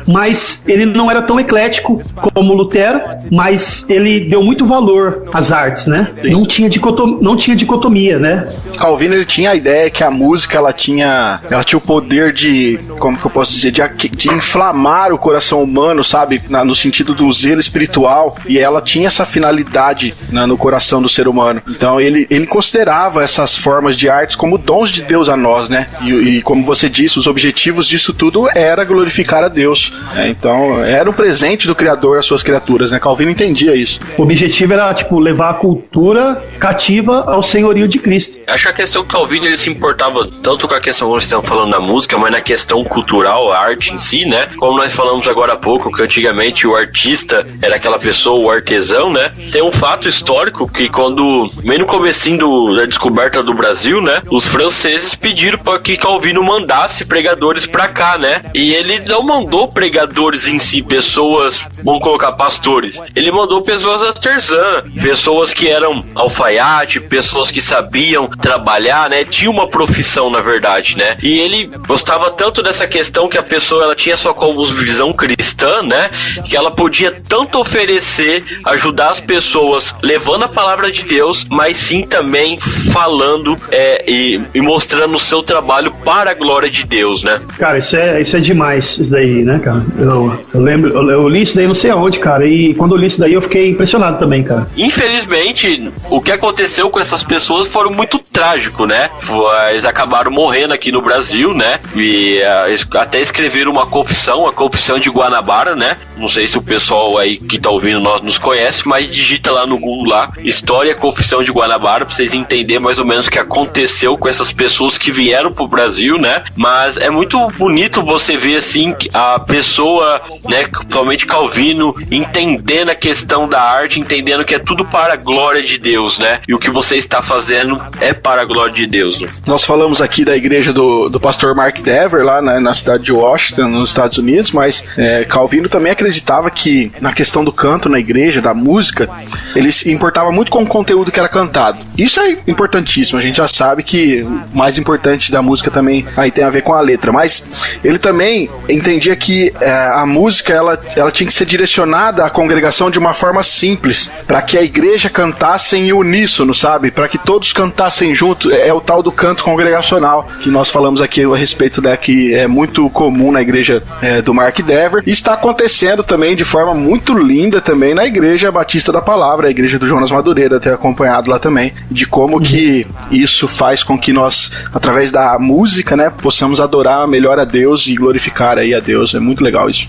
mas ele não era tão eclético como Lutero, mas ele deu muito valor às artes, né? Não tinha dicotomia, né? Calvino, ele tinha a ideia que a música ela tinha o poder de, como que eu posso dizer, de inflamar o coração humano, sabe? No sentido do zelo espiritual, e ela tinha essa finalidade, né, no coração do ser humano. Então ele considerava essas formas de artes como dons de Deus a nós, né? E como você disse, os objetivos disso tudo era glorificar a Deus. Então era um presente do Criador às suas criaturas, né? Calvino entendia isso. O objetivo era, levar a cultura cativa ao senhorio de Cristo. Acho que a questão que Calvino, ele se importava tanto com a questão que nós estamos falando da música, mas na questão cultural, a arte em si, né? Como nós falamos agora há pouco, que antigamente o artista era aquela pessoa, o artesão, né? Tem um fato histórico que quando, meio no comecinho da descoberta do Brasil, né? Os franceses pediram para que Calvino mandasse pregadores para cá, né? E ele não mandou pregadores em si, pessoas, vamos colocar pastores. Ele mandou pessoas artesãs, pessoas que eram alfaiate, pessoas que sabiam trabalhar, né? Tinha uma profissão, na verdade, né? E ele gostava tanto dessa questão que a pessoa, ela tinha só como visão cristã, né? Que ela podia tanto oferecer, ajudar as pessoas, levando a palavra de Deus, mas sim também falando e mostrando o seu trabalho para a glória de Deus, né? Cara, isso é demais, isso daí, né, cara? Eu lembro, eu li isso daí não sei aonde, cara, e quando eu li isso daí eu fiquei impressionado também, cara. Infelizmente, o que aconteceu com essas pessoas foram muito trágico, né? Eles acabaram morrendo aqui no Brasil, né? E até escreveram uma confissão, a confissão de Guanabara, né? Não sei se o pessoal aí que tá ouvindo nós nos conhece, mas digita lá no Google lá, História Confissão de Guanabara, pra vocês entenderem mais ou menos o que aconteceu com essas pessoas que vieram pro Brasil, né? Mas é muito bonito você ver assim a pessoa, né, principalmente Calvino, entendendo a questão da arte, entendendo que é tudo para a glória de Deus, né? E o que você está fazendo é para a glória de Deus, né? Nós falamos aqui da igreja do pastor Mark Dever, lá na cidade de Washington, nos Estados Unidos, mas Calvino também acreditava que na questão do canto na igreja, da música, ele se importava muito com o conteúdo que era cantado. Isso é importantíssimo, a gente já sabe que mais importante da música também aí tem a ver com a letra, mas ele também entendia que a música ela tinha que ser direcionada à congregação de uma forma simples, para que a igreja cantasse em uníssono, sabe? Para que todos cantassem junto. É o tal do canto congregacional que nós falamos aqui a respeito, né, que é muito comum na igreja do Mark Dever, e está acontecendo também de forma muito linda também na igreja Batista da Palavra, a igreja do Jonas Madureira, ter acompanhado lá também, de como que isso faz com que nós, através da música, né, possamos adorar melhor a Deus e glorificar aí a Deus. É muito legal isso.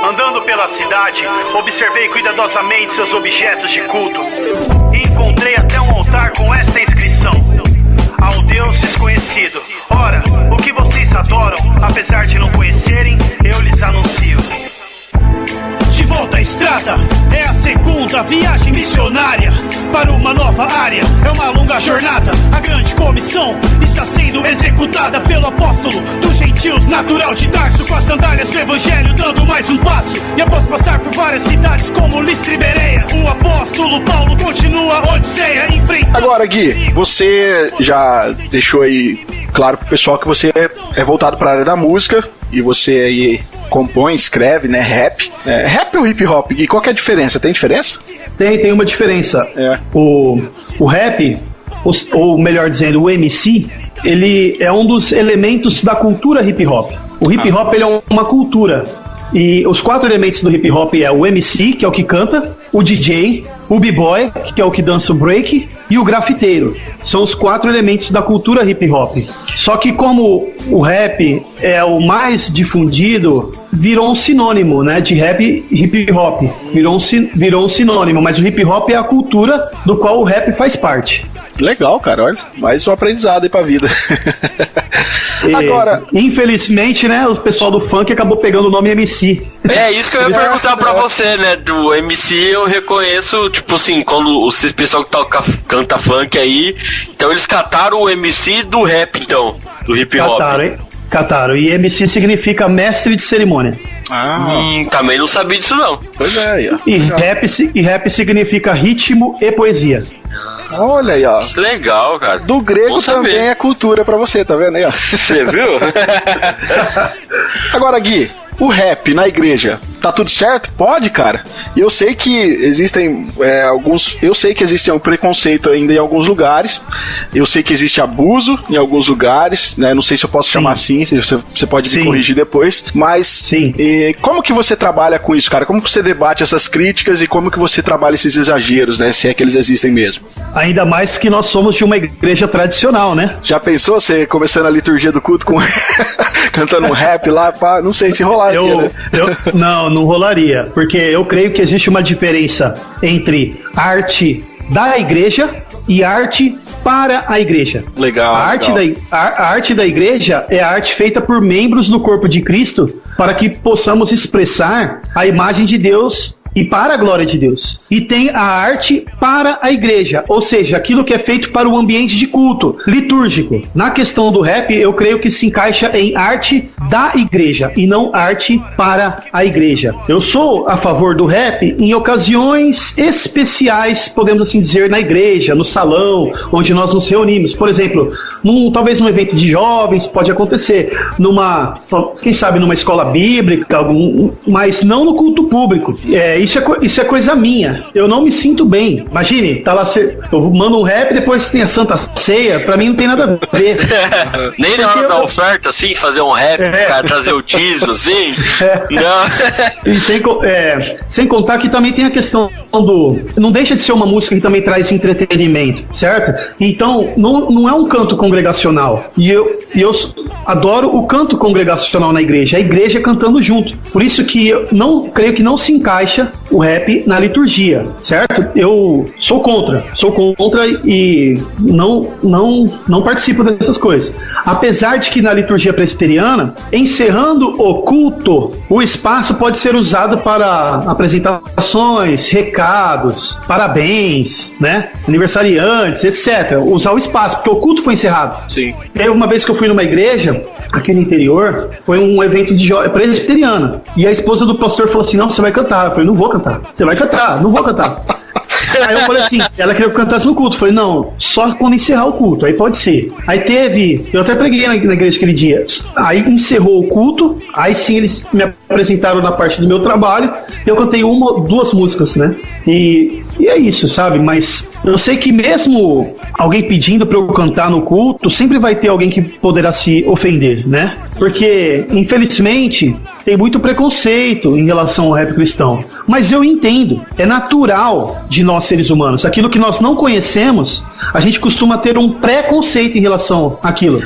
Andando pela cidade, observei cuidadosamente seus objetos de culto e encontrei até um altar com esta inscrição: ao Deus desconhecido. Ora, o que vocês adoram, apesar de não conhecerem, eu lhes anuncio. De volta à estrada, é a segunda viagem missionária para uma nova área. É uma longa jornada, a grande comissão está sendo executada pelo apóstolo dos gentios, natural de Tarso, com as sandálias do evangelho, dando mais um passo. E após passar por várias cidades como Listra e Bereia, o apóstolo Paulo continua a odisseia enfrentando... Agora, Gui, você já deixou aí claro pro pessoal que você é voltado para a área da música, e você aí compõe, escreve, né, rap. Rap ou hip hop, Gui? Qual que é a diferença? Tem diferença? Tem uma diferença. O rap, ou melhor dizendo, o MC, ele é um dos elementos da cultura hip hop. O hip hop ele é uma cultura. E os 4 elementos do hip hop é o MC, que é o que canta, o DJ, o b-boy, que é o que dança o break, e o grafiteiro. São os 4 elementos da cultura hip hop. Só que como o rap é o mais difundido, virou um sinônimo, né, de rap e hip hop. Virou um sinônimo, mas o hip hop é a cultura do qual o rap faz parte. Legal, cara, olha, mais um aprendizado aí pra vida. Agora, infelizmente, né, o pessoal do funk acabou pegando o nome MC. É isso que eu ia perguntar pra você, né, do MC eu reconheço, tipo assim, quando esse pessoal que canta funk aí, então eles cataram o MC do rap, então, do hip hop. Cataram, e MC significa mestre de cerimônia. Também não sabia disso não. Pois é, aí, ó. E rap significa ritmo e poesia. Olha aí, ó. Legal, cara. Do grego também é cultura pra você, tá vendo aí, ó? Você viu? Agora, Gui, o rap na igreja, tá tudo certo? Pode, cara? E eu sei que existem eu sei que existe um preconceito ainda em alguns lugares, eu sei que existe abuso em alguns lugares, né? Não sei se eu posso chamar assim, você pode me corrigir depois, mas como que você trabalha com isso, cara? Como que você debate essas críticas e como que você trabalha esses exageros, né? Se é que eles existem mesmo. Ainda mais que nós somos de uma igreja tradicional, né? Já pensou você começando a liturgia do culto com cantando um rap lá, pá? Não sei se rolar aqui, né? Não rolaria, porque eu creio que existe uma diferença entre arte da igreja e arte para a igreja. Legal. A arte da igreja é a arte feita por membros do corpo de Cristo para que possamos expressar a imagem de Deus e para a glória de Deus. E tem a arte para a igreja, ou seja, aquilo que é feito para o ambiente de culto, litúrgico. Na questão do rap, eu creio que se encaixa em arte da igreja e não arte para a igreja. Eu sou a favor do rap em ocasiões especiais, podemos assim dizer, na igreja, no salão, onde nós nos reunimos. Por exemplo, talvez num evento de jovens, pode acontecer, quem sabe numa escola bíblica, mas não no culto público. Isso é coisa minha. Eu não me sinto bem. Imagine, tá lá, eu mando um rap e depois tem a Santa Ceia. Pra mim não tem nada a ver. Nem na hora da oferta, assim, fazer um rap, cara, trazer o dízimo, assim. Não. E sem contar que também tem a questão não deixa de ser uma música que também traz entretenimento, certo? Então, não é um canto congregacional. E eu adoro o canto congregacional na igreja. A igreja cantando junto. Por isso que eu creio que não se encaixa o rap na liturgia, certo? Eu sou contra e não participo dessas coisas. Apesar de que na liturgia presbiteriana, encerrando o culto, o espaço pode ser usado para apresentações, recados, parabéns, né? Aniversariantes, etc. Usar o espaço, porque o culto foi encerrado. Sim. E aí, uma vez que eu fui numa igreja, aqui no interior, foi um evento de presbiteriana. E a esposa do pastor falou assim: não, você vai cantar. Eu falei: não vou cantar. Você vai cantar? Não vou cantar. Aí eu falei assim, ela queria que eu cantasse no culto. Eu falei, não, só quando encerrar o culto, aí pode ser. Aí teve, eu até preguei na igreja aquele dia. Aí encerrou o culto, aí sim eles me apresentaram na parte do meu trabalho. Eu cantei 1 ou 2 músicas, né? E é isso, sabe? Mas eu sei que mesmo alguém pedindo pra eu cantar no culto, sempre vai ter alguém que poderá se ofender, né? Porque, infelizmente, tem muito preconceito em relação ao rap cristão. Mas eu entendo, é natural de nós seres humanos. Aquilo que nós não conhecemos, a gente costuma ter um preconceito em relação àquilo.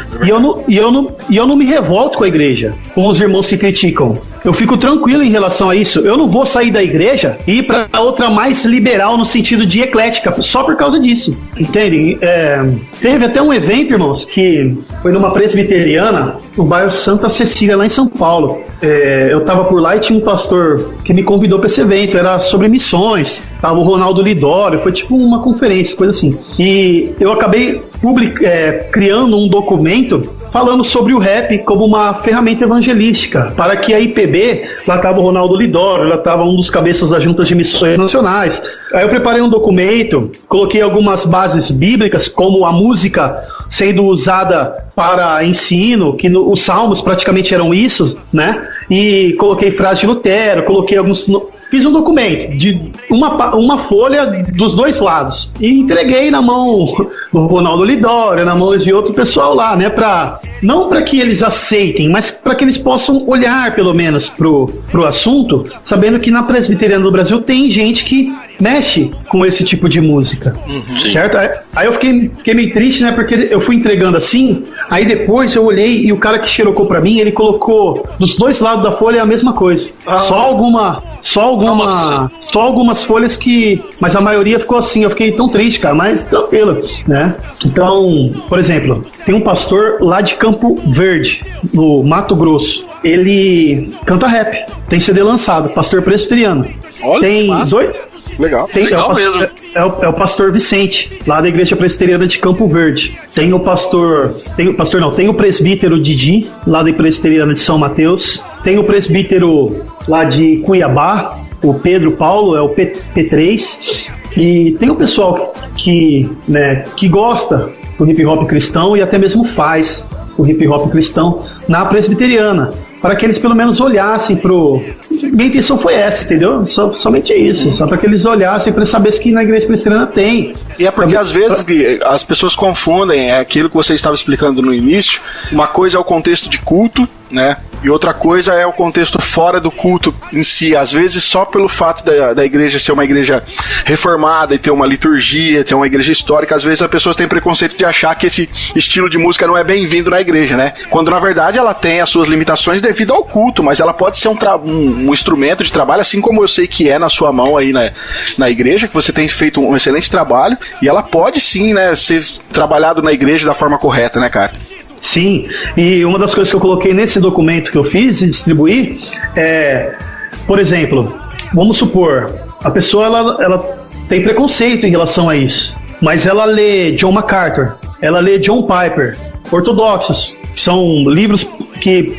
E eu não me revolto com a igreja, com os irmãos que criticam. Eu fico tranquilo em relação a isso. Eu não vou sair da igreja e ir para outra mais liberal no sentido de eclética, só por causa disso. Entende? Teve até um evento, irmãos, que foi numa presbiteriana, no bairro Santa Cecília, lá em São Paulo. Eu tava por lá e tinha um pastor que me convidou para esse evento. Era sobre missões. Tava o Ronaldo Lidório, foi tipo uma conferência, coisa assim. E eu acabei criando um documento falando sobre o rap como uma ferramenta evangelística, para que a IPB, lá estava o Ronaldo Lidório, lá estava um dos cabeças das juntas de missões nacionais. Aí eu preparei um documento, coloquei algumas bases bíblicas, como a música sendo usada para ensino, que os salmos praticamente eram isso, né? E coloquei frase de Lutero, coloquei alguns... Fiz um documento de uma folha dos 2 lados e entreguei na mão do Ronaldo Lidório, na mão de outro pessoal lá, né? Não para que eles aceitem, mas para que eles possam olhar pelo menos pro assunto, sabendo que na Presbiteriana do Brasil tem gente que mexe com esse tipo de música, certo? Aí eu fiquei meio triste, né? Porque eu fui entregando assim, aí depois eu olhei e o cara que xerocou pra mim, ele colocou dos 2 lados da folha a mesma coisa. Só algumas folhas que... Mas a maioria ficou assim, eu fiquei tão triste, cara, mas tranquilo, né? Então, por exemplo, tem um pastor lá de Campo Verde, no Mato Grosso. Ele canta rap, tem CD lançado, pastor presbiteriano. Olha, tem massa. 2... Legal mesmo. É o pastor Vicente, lá da Igreja Presbiteriana de Campo Verde. Tem o presbítero Didi, lá da Presbiteriana de São Mateus. Tem o presbítero lá de Cuiabá, o Pedro Paulo, é o P3. E tem o pessoal que gosta do hip hop cristão e até mesmo faz o hip hop cristão na Presbiteriana, para que eles pelo menos olhassem pro... Minha intenção foi essa, entendeu? Somente isso, só para que eles olhassem para saber que na Igreja Presbiteriana tem. E é porque às vezes as pessoas confundem aquilo que você estava explicando no início. Uma coisa é o contexto de culto, né? E outra coisa é o contexto fora do culto em si. Às vezes só pelo fato da igreja ser uma igreja reformada e ter uma liturgia, ter uma igreja histórica, às vezes as pessoas têm preconceito de achar que esse estilo de música não é bem-vindo na igreja, né? Quando na verdade ela tem as suas limitações devido ao culto, mas ela pode ser um instrumento de trabalho, assim como eu sei que é na sua mão aí na igreja, que você tem feito um excelente trabalho, e ela pode sim, né, ser trabalhado na igreja da forma correta, né, cara? Sim, e uma das coisas que eu coloquei nesse documento que eu fiz e distribuí por exemplo, vamos supor, a pessoa ela tem preconceito em relação a isso, mas ela lê John MacArthur, ela lê John Piper, ortodoxos, que são livros que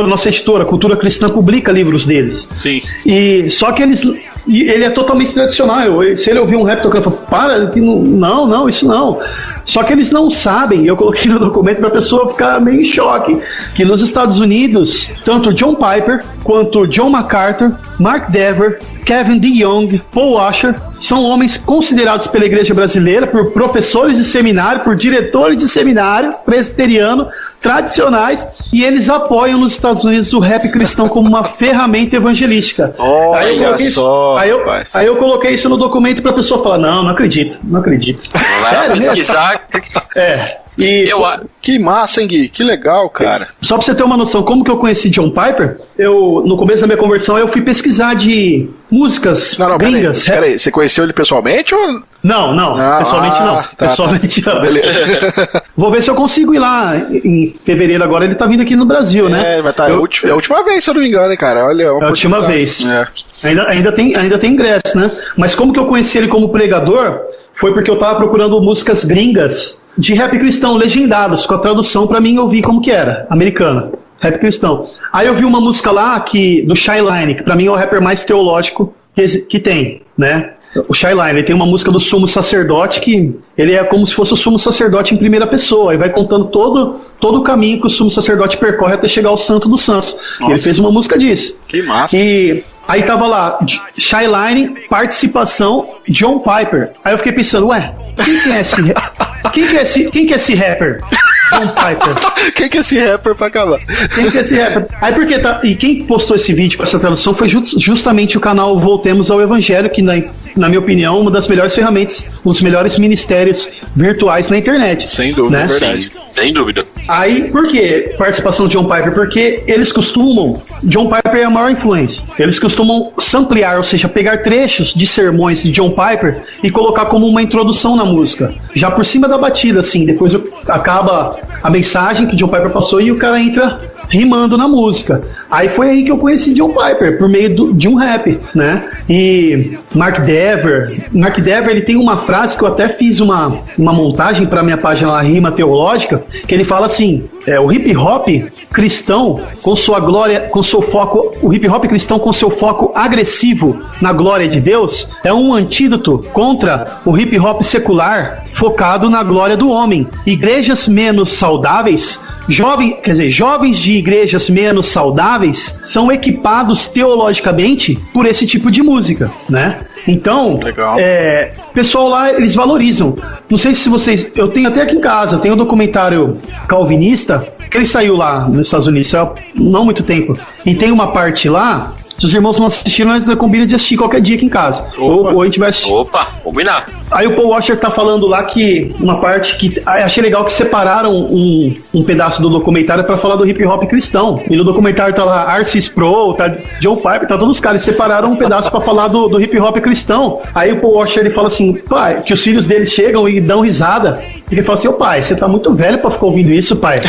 nossa editora, Cultura Cristã, publica livros deles. Sim. E só que ele é totalmente tradicional. Se ele ouvir um rap tocando, para, não, isso não. Só que eles não sabem, eu coloquei no documento para a pessoa ficar meio em choque, que nos Estados Unidos, tanto John Piper quanto John MacArthur, Mark Dever, Kevin DeYoung, Paul Washer, são homens considerados pela igreja brasileira, por professores de seminário, por diretores de seminário presbiteriano, tradicionais, e eles apoiam nos Estados Unidos o rap cristão como uma ferramenta evangelística. Aí eu coloquei isso no documento pra pessoa falar, não acredito. Sério, pesquisar. Que massa, hein, Gui? Que legal, cara. Só pra você ter uma noção, como que eu conheci John Piper, no começo da minha conversão, eu fui pesquisar de músicas gringas. Peraí, você conheceu ele pessoalmente ou... Não, pessoalmente não. Pessoalmente não. Beleza. Vou ver se eu consigo ir lá em fevereiro agora, ele tá vindo aqui no Brasil, né? Vai estar. É a última vez, se eu não me engano, hein, cara? Olha, é a última vez. Ainda tem ingresso, né? Mas como que eu conheci ele como pregador? Foi porque eu tava procurando músicas gringas de rap cristão, legendadas, com a tradução pra mim ouvir como que era, americana, rap cristão. Aí eu vi uma música lá do Shyline, que pra mim é o rapper mais teológico que tem, né? O Shyline, ele tem uma música do Sumo Sacerdote que ele é como se fosse o Sumo Sacerdote em primeira pessoa, e vai contando todo o caminho que o Sumo Sacerdote percorre até chegar ao Santo dos Santos. E ele fez uma música disso. Que massa. E aí tava lá, Shyline, participação John Piper. Aí eu fiquei pensando, ué, quem que é esse rapper? John Piper. Quem que é esse rapper pra acabar? Quem que é esse rapper? Aí porque e quem postou esse vídeo com essa tradução foi justamente o canal Voltemos ao Evangelho, que na minha opinião, uma das melhores ferramentas, um dos melhores ministérios virtuais na internet. Sem dúvida, né? É verdade. Sem dúvida. Aí, por que participação de John Piper? Porque eles costumam, John Piper é a maior influência, eles costumam samplear, ou seja, pegar trechos de sermões de John Piper e colocar como uma introdução na música, já por cima da batida, assim, depois acaba a mensagem que John Piper passou e o cara entra rimando na música. Aí foi aí que eu conheci John Piper, por meio de um rap, né? E Mark Dever, ele tem uma frase que eu até fiz uma montagem para minha página lá, Rima Teológica, que ele fala assim, o hip hop cristão com sua glória, com seu foco, o hip hop cristão com seu foco agressivo na glória de Deus é um antídoto contra o hip hop secular focado na glória do homem. Igrejas menos saudáveis, jovens de igrejas menos saudáveis são equipados teologicamente por esse tipo de música, né? Então, pessoal lá, eles valorizam. Não sei se vocês... Eu tenho até aqui em casa, eu tenho um documentário calvinista, que ele saiu lá nos Estados Unidos há não muito tempo. E tem uma parte lá, se os irmãos não assistiram, nós combinamos de assistir qualquer dia aqui em casa. Ou a gente vai assistir. Opa, combinar. Aí o Paul Washer tá falando lá que uma parte que achei legal que separaram um pedaço do documentário pra falar do hip hop cristão. E no documentário tá lá Arcis Pro, tá John Piper, tá todos os caras. Separaram um pedaço pra falar do hip hop cristão. Aí o Paul Washer ele fala assim, pai, que os filhos dele chegam e dão risada. Ele fala assim, ô pai, você tá muito velho pra ficar ouvindo isso, pai.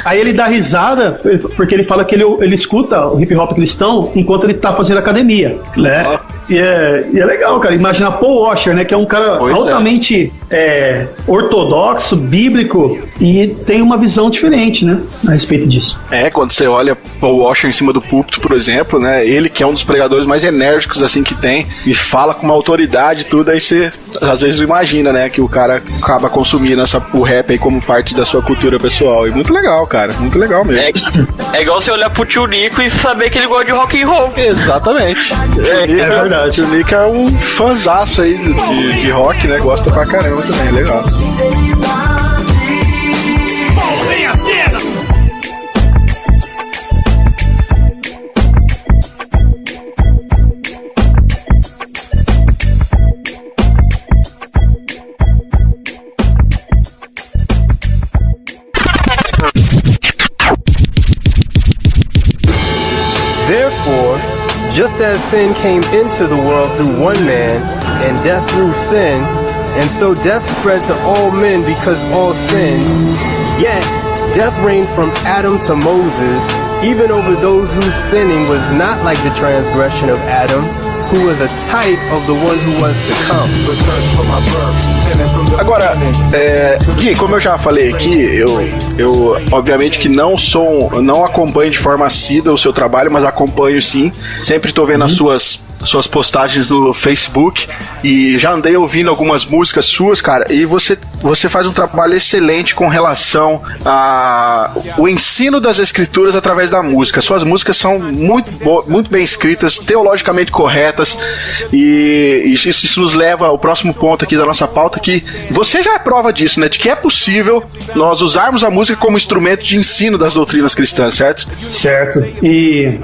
Aí ele dá risada, porque ele fala que ele escuta o hip hop cristão enquanto ele tá fazendo academia, né? E é legal, cara, imaginar Paul Washer, né, que é um cara altamente ortodoxo, bíblico, e tem uma visão diferente, né, a respeito disso. Quando você olha Paul Washer em cima do púlpito, por exemplo, né, ele que é um dos pregadores mais enérgicos, assim, que tem, e fala com uma autoridade e tudo, aí você, às vezes, imagina, né, que o cara acaba consumindo o rap aí como parte da sua cultura pessoal, e muito legal, cara, muito legal mesmo. É igual você olhar pro Tio Nico e saber que ele gosta de rock and roll. Exatamente. É verdade. O Tio Nico é um fãzaço aí de rock, né? Gosta pra caramba também, é legal. Bom, em Atenas. Therefore, just as sin came into the world through one man, and death through sin, and so death spread to all men because all sinned, yet death reigned from Adam to Moses, even over those whose sinning was not like the transgression of Adam, who was a type of the one who was to come. Agora, Gui, como eu já falei aqui, eu obviamente que não acompanho de forma assídua o seu trabalho, mas acompanho sim. Sempre tô vendo as suas postagens no Facebook e já andei ouvindo algumas músicas suas, cara, e você faz um trabalho excelente com relação ao ensino das escrituras através da música. Suas músicas são muito bem escritas, teologicamente corretas, e isso nos leva ao próximo ponto aqui da nossa pauta, que você já é prova disso, né, de que é possível nós usarmos a música como instrumento de ensino das doutrinas cristãs, certo? Certo. E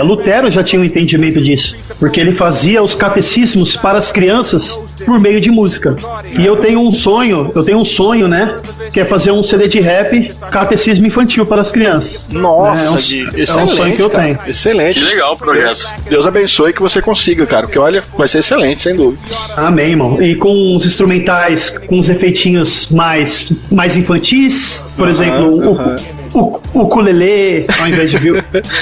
Lutero já tinha um entendimento disso, porque ele fazia os catecismos para as crianças por meio de música. E eu tenho um sonho, né, que é fazer um CD de rap, catecismo infantil para as crianças. Nossa, excelente, é um sonho que eu tenho. Excelente. Que legal o projeto. Deus abençoe que você consiga, cara, porque olha, vai ser excelente, sem dúvida. Amém, irmão. E com os instrumentais, com os efeitinhos mais infantis, por exemplo, o ukulele, ao invés de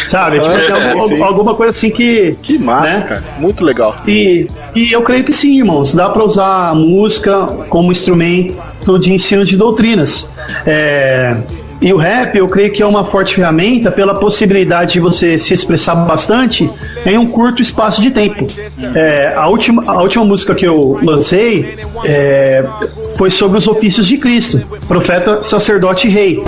sabe? Tipo, alguma coisa assim que massa, né? Cara. Muito legal. E eu creio que sim, irmãos. Dá pra usar a música como instrumento de ensino de doutrinas. E o rap, eu creio que é uma forte ferramenta pela possibilidade de você se expressar bastante em um curto espaço de tempo. A última música que eu lancei foi sobre os ofícios de Cristo, profeta, sacerdote e rei.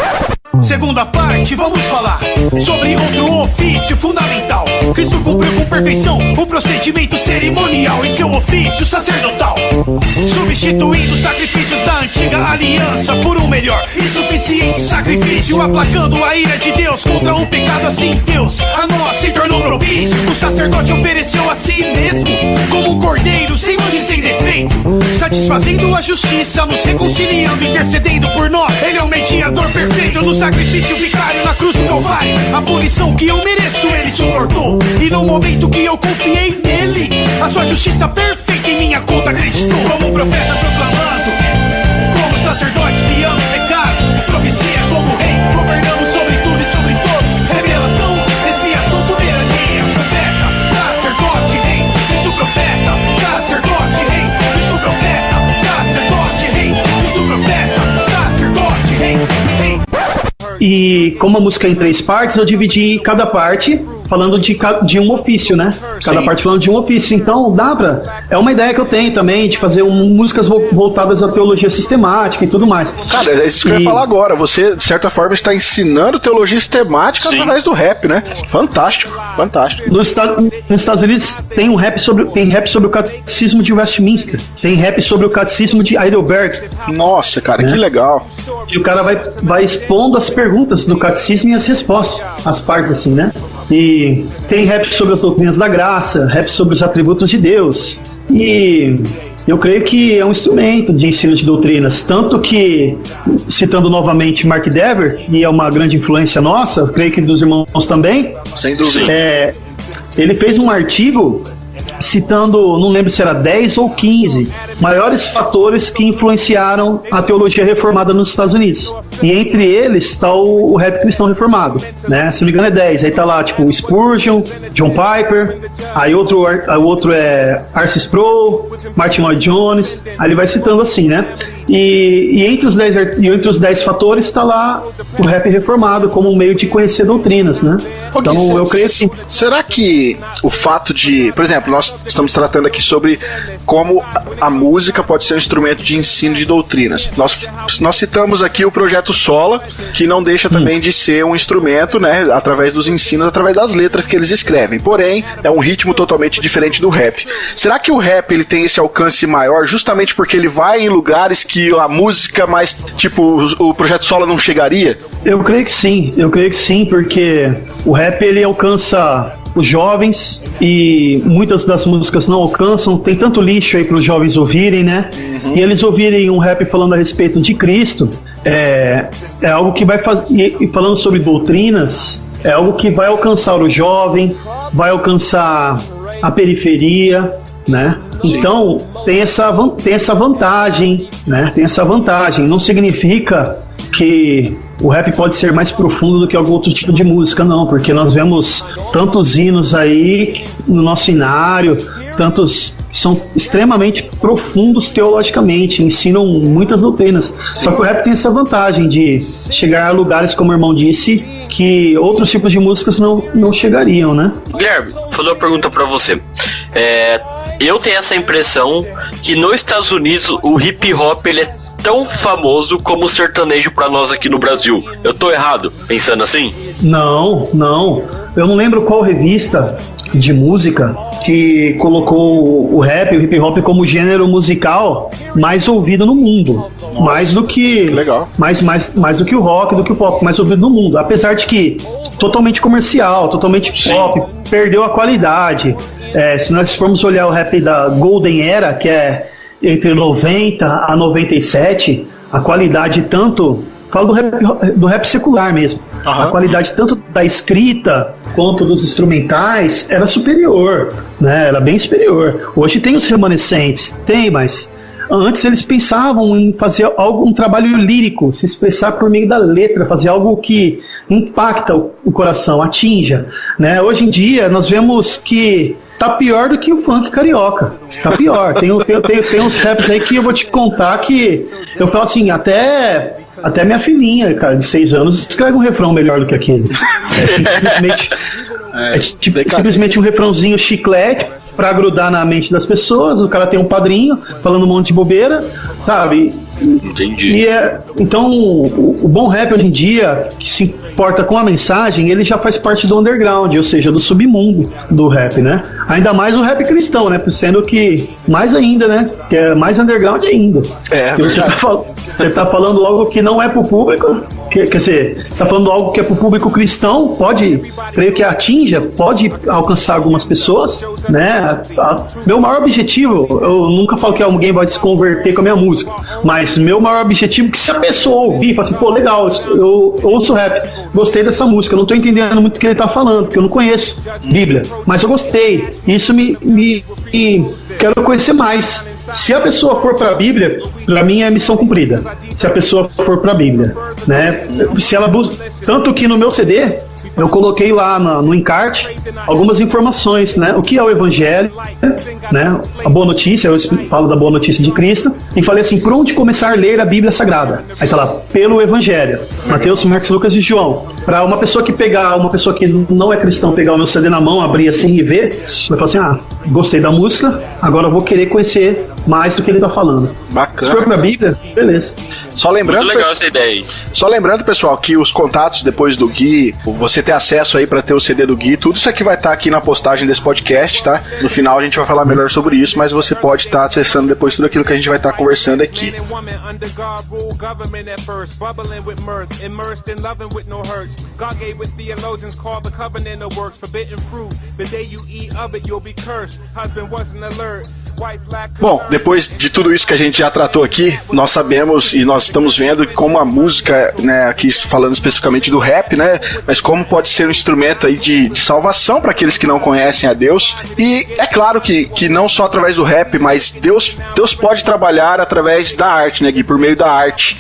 Segunda parte, vamos falar sobre outro ofício fundamental. Cristo cumpriu com perfeição o procedimento cerimonial em seu ofício sacerdotal, substituindo os sacrifícios da antiga aliança por um melhor e suficiente sacrifício, aplacando a ira de Deus contra o pecado. Assim Deus a nós se tornou propício. O sacerdote ofereceu a si mesmo como um cordeiro sem mancha e sem defeito, satisfazendo a justiça, nos reconciliando, intercedendo por nós. Ele é o mediador perfeito no sacrifício vicário na cruz do Calvário. A punição que eu mereço ele suportou, e no momento que eu confiei nele, a sua justiça perfeita em minha conta acreditou. Como um profeta proclamando, como sacerdote expiando pecados, propicia como rei, governando sobre tudo e sobre todos. Revelação, expiação, soberania. Profeta, sacerdote, rei, Cristo profeta, sacerdote, rei, Cristo profeta, sacerdote, rei, Cristo profeta, sacerdote, rei. E como a música é em 3 partes, eu dividi cada parte falando de um ofício, né? Cada parte falando de um ofício. Então, é uma ideia que eu tenho também, de fazer músicas voltadas à teologia sistemática e tudo mais. Cara, é isso que eu ia falar agora. Você, de certa forma, está ensinando teologia sistemática através do rap, né? Fantástico, fantástico. Nos Estados Unidos tem rap sobre o catecismo de Westminster, tem rap sobre o catecismo de Heidelberg. Nossa, cara, que legal. E o cara vai expondo as perguntas do catecismo e as respostas, as partes assim, né? E tem rap sobre as doutrinas da graça, rap sobre os atributos de Deus. E eu creio que é um instrumento de ensino de doutrinas, tanto que, citando novamente Mark Dever, e é uma grande influência nossa, eu creio que dos irmãos também. Sem dúvida. Ele fez um artigo citando, não lembro se era 10 ou 15 maiores fatores que influenciaram a teologia reformada nos Estados Unidos. E entre eles está o rap cristão reformado, né? Se não me engano é 10. Aí tá lá, tipo, Spurgeon, John Piper, aí outro é R.C. Sproul, Martin Lloyd Jones. Aí ele vai citando assim, né? E entre os 10 fatores está lá o rap reformado como um meio de conhecer doutrinas, né? Então eu creio que... Será que o fato de... Por exemplo, nós estamos tratando aqui sobre como a música pode ser um instrumento de ensino de doutrinas. Nós citamos aqui o Projeto Sola, que não deixa também de ser um instrumento, né, através dos ensinos, através das letras que eles escrevem. Porém, é um ritmo totalmente diferente do rap. Será que o rap ele tem esse alcance maior justamente porque ele vai em lugares que a música mais, tipo, o Projeto Sola não chegaria? Eu creio que sim, porque o rap ele alcança os jovens e muitas das músicas não alcançam. Tem tanto lixo aí para os jovens ouvirem, né? E eles ouvirem um rap falando a respeito de Cristo é algo que vai fazer. E falando sobre doutrinas, é algo que vai alcançar o jovem, vai alcançar a periferia, né? Sim. Então tem essa vantagem, né? Tem essa vantagem. Não significa que o rap pode ser mais profundo do que algum outro tipo de música, não, porque nós vemos tantos hinos aí no nosso inário, tantos que são extremamente profundos teologicamente, ensinam muitas doutrinas. Sim. Só que o rap tem essa vantagem de chegar a lugares, como o irmão disse, que outros tipos de músicas não chegariam, né? Guilherme, vou fazer uma pergunta pra você. Eu tenho essa impressão que nos Estados Unidos o hip hop ele é tão famoso como o sertanejo pra nós aqui no Brasil. Eu tô errado pensando assim? Não. Eu não lembro qual revista de música que colocou o rap, o hip hop como gênero musical mais ouvido no mundo. Nossa, mais do que legal. Mais do que o rock, do que o pop, mais ouvido no mundo. Apesar de que totalmente comercial, totalmente pop, perdeu a qualidade. Se nós formos olhar o rap da Golden Era, que é entre 90 a 97, a qualidade tanto... Falo do rap secular mesmo. Uhum. A qualidade tanto da escrita quanto dos instrumentais era superior, né? Era bem superior. Hoje tem os remanescentes, mas antes eles pensavam em fazer um trabalho lírico, se expressar por meio da letra, fazer algo que impacta o coração, atinja, né? Hoje em dia nós vemos que tá pior do que o funk carioca. Tá pior. Tem uns raps aí que eu vou te contar que eu falo assim, até Até minha filhinha, cara, de 6 anos, escreve um refrão melhor do que aquele. Simplesmente um refrãozinho chiclete pra grudar na mente das pessoas. O cara tem um padrinho falando um monte de bobeira, sabe? Entendi. Então, o bom rap hoje em dia, que se importa com a mensagem, ele já faz parte do underground, ou seja, do submundo do rap, né? Ainda mais o rap cristão, né? Sendo que, mais ainda, né? Que é mais underground ainda. Você tá falando algo que não é pro público, quer dizer, você tá falando algo que é pro público cristão, creio que pode alcançar algumas pessoas, né? Meu maior objetivo, eu nunca falo que alguém vai se converter com a minha música, mas meu maior objetivo é que se a pessoa ouvir, fala assim, pô, legal, eu ouço rap, gostei dessa música, eu não tô entendendo muito o que ele tá falando, porque eu não conheço Bíblia, mas eu gostei, isso me quero conhecer mais. Se a pessoa for pra Bíblia, pra mim é missão cumprida. Se a pessoa for pra Bíblia, né? Se ela tanto que no meu CD eu coloquei lá no encarte algumas informações, né? O que é o Evangelho, né? A boa notícia, eu falo da boa notícia de Cristo, e falei assim, por onde começar a ler a Bíblia Sagrada? Aí tá lá, pelo Evangelho, Mateus, Marcos, Lucas e João. Para uma pessoa que não é cristão, pegar o meu CD na mão, abrir assim e ver, vai falar assim, gostei da música, agora eu vou querer conhecer mais do que ele tá falando. Bacana. Se for pra Bíblia, beleza. Só lembrando, muito legal essa ideia aí. Só lembrando, pessoal, que os contatos depois do Gui, você ter acesso aí pra ter o CD do Gui, tudo isso aqui vai estar aqui na postagem desse podcast, tá? No final a gente vai falar melhor sobre isso, mas você pode estar acessando depois tudo aquilo que a gente vai estar conversando aqui. Bom, depois de tudo isso que a gente já tratou aqui, nós sabemos e nós estamos vendo como a música, né, aqui falando especificamente do rap, né, mas como pode ser um instrumento aí de salvação para aqueles que não conhecem a Deus. E é claro que não só através do rap, mas Deus pode trabalhar através da arte, né, Gui, por meio da arte.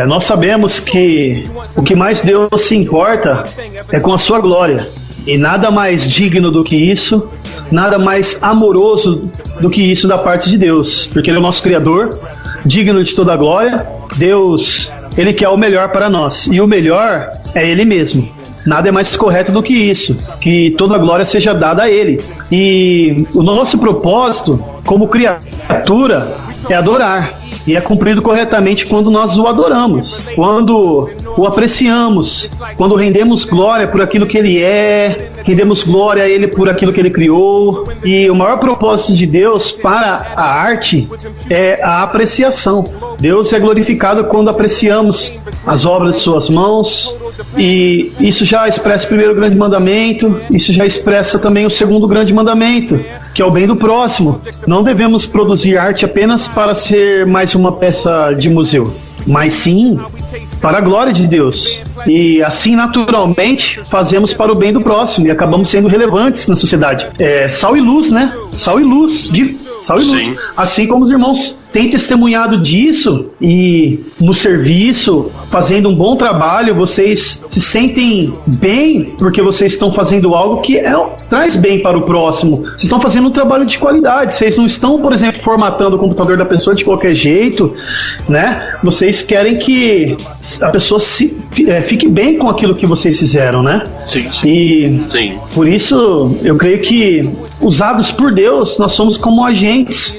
Nós sabemos que o que mais Deus se importa é com a sua glória. E nada mais digno do que isso, nada mais amoroso do que isso da parte de Deus, porque Ele é o nosso Criador, digno de toda a glória. Deus, Ele quer o melhor para nós, e o melhor é Ele mesmo. Nada é mais correto do que isso, que toda a glória seja dada a Ele. E o nosso propósito como criatura é adorar. E é cumprido corretamente quando nós o adoramos, quando o apreciamos, quando rendemos glória por aquilo que Ele é, rendemos glória a Ele por aquilo que Ele criou. E o maior propósito de Deus para a arte é a apreciação. Deus é glorificado quando apreciamos as obras de Suas mãos, e isso já expressa o primeiro grande mandamento, isso já expressa também o segundo grande mandamento, que é o bem do próximo. Não devemos produzir arte apenas para ser mais uma peça de museu, mas sim para a glória de Deus. E assim, naturalmente, fazemos para o bem do próximo e acabamos sendo relevantes na sociedade. Sal e luz, né? Sal e luz. Sal e luz. Assim como os irmãos têm testemunhado disso, e no serviço, fazendo um bom trabalho, vocês se sentem bem porque vocês estão fazendo algo que traz bem para o próximo. Vocês estão fazendo um trabalho de qualidade. Vocês não estão, por exemplo, formatando o computador da pessoa de qualquer jeito, né? Vocês querem que a pessoa fique bem com aquilo que vocês fizeram, né? Sim. E por isso eu creio que, usados por Deus, nós somos como agentes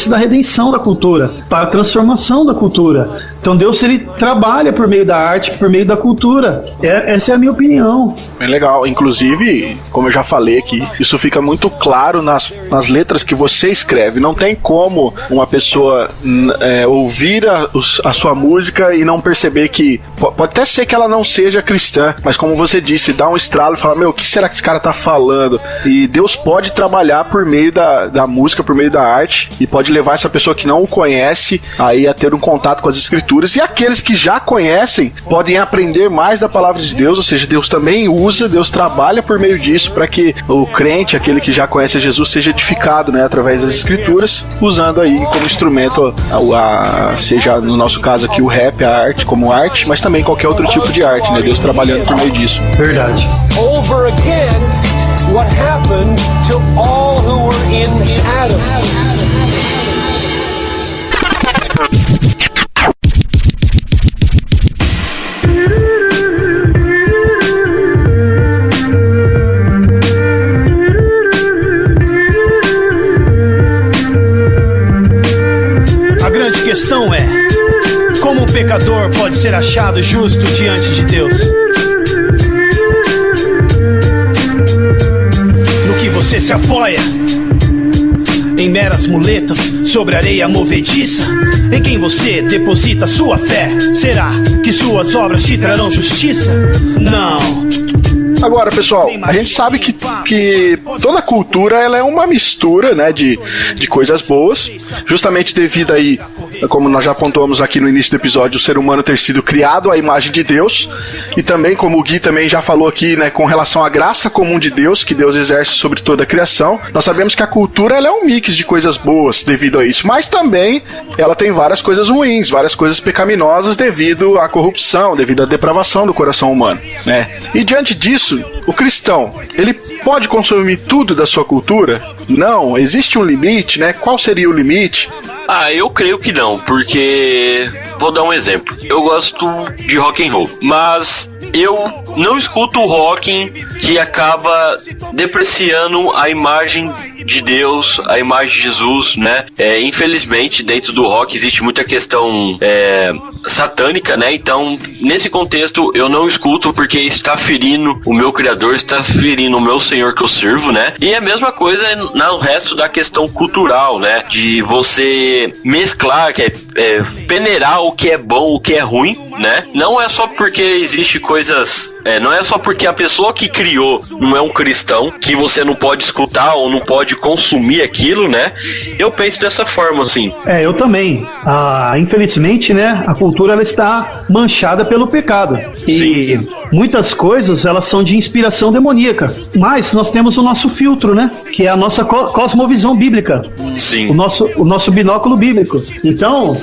da redenção da cultura, para a transformação da cultura. Então Deus, Ele trabalha por meio da arte, por meio da cultura. Essa é a minha opinião. É legal. Inclusive, como eu já falei aqui, isso fica muito claro nas letras que você escreve. Não tem como uma pessoa ouvir a sua música e não perceber que pode até ser que ela não seja cristã, mas como você disse, dá um estralo e fala, o que será que esse cara tá falando? E Deus pode trabalhar por meio da música, por meio da arte, e pode levar essa pessoa que não o conhece aí a ter um contato com as escrituras. E aqueles que já conhecem podem aprender mais da palavra de Deus, ou seja, Deus também usa, Deus trabalha por meio disso para que o crente, aquele que já conhece Jesus, seja edificado, né, através das escrituras, usando aí como instrumento seja no nosso caso aqui o rap, a arte como arte, mas também qualquer outro tipo de arte, né? Deus trabalhando por meio disso. Verdade. Over against what happened to all who were in Adam. pecador pode ser achado justo diante de Deus? No que você se apoia? Em meras muletas, sobre areia movediça? Em quem você deposita sua fé? Será que suas obras te trarão justiça? Não. Agora, pessoal, a gente sabe que toda cultura ela é uma mistura, né, de coisas boas, justamente devido aí, como nós já apontamos aqui no início do episódio, o ser humano ter sido criado à imagem de Deus, e também, como o Gui também já falou aqui, né, com relação à graça comum de Deus, que Deus exerce sobre toda a criação, nós sabemos que a cultura ela é um mix de coisas boas devido a isso, mas também ela tem várias coisas ruins, várias coisas pecaminosas devido à corrupção, devido à depravação do coração humano, né? E diante disso, o cristão, ele pode consumir tudo da sua cultura? Não, existe um limite, né? Qual seria o limite? Eu creio que não, porque vou dar um exemplo. Eu gosto de rock and roll, mas eu não escuto o rock que acaba depreciando a imagem de Deus, a imagem de Jesus, né? Infelizmente, dentro do rock existe muita questão satânica, né? Então, nesse contexto, eu não escuto porque está ferindo o meu Criador, está ferindo o meu Senhor que eu sirvo, né? E a mesma coisa no resto da questão cultural, né? De você mesclar, peneirar o que é bom, o que é ruim, né? Não é só porque existe coisas... não é só porque a pessoa que criou não é um cristão que você não pode escutar ou não pode consumir aquilo, né? Eu penso dessa forma, assim. Eu também. Infelizmente, né? A cultura ela está manchada pelo pecado. E muitas coisas elas são de inspiração demoníaca. Mas nós temos o nosso filtro, né? Que é a nossa cosmovisão bíblica. Sim. O nosso binóculo bíblico. Então,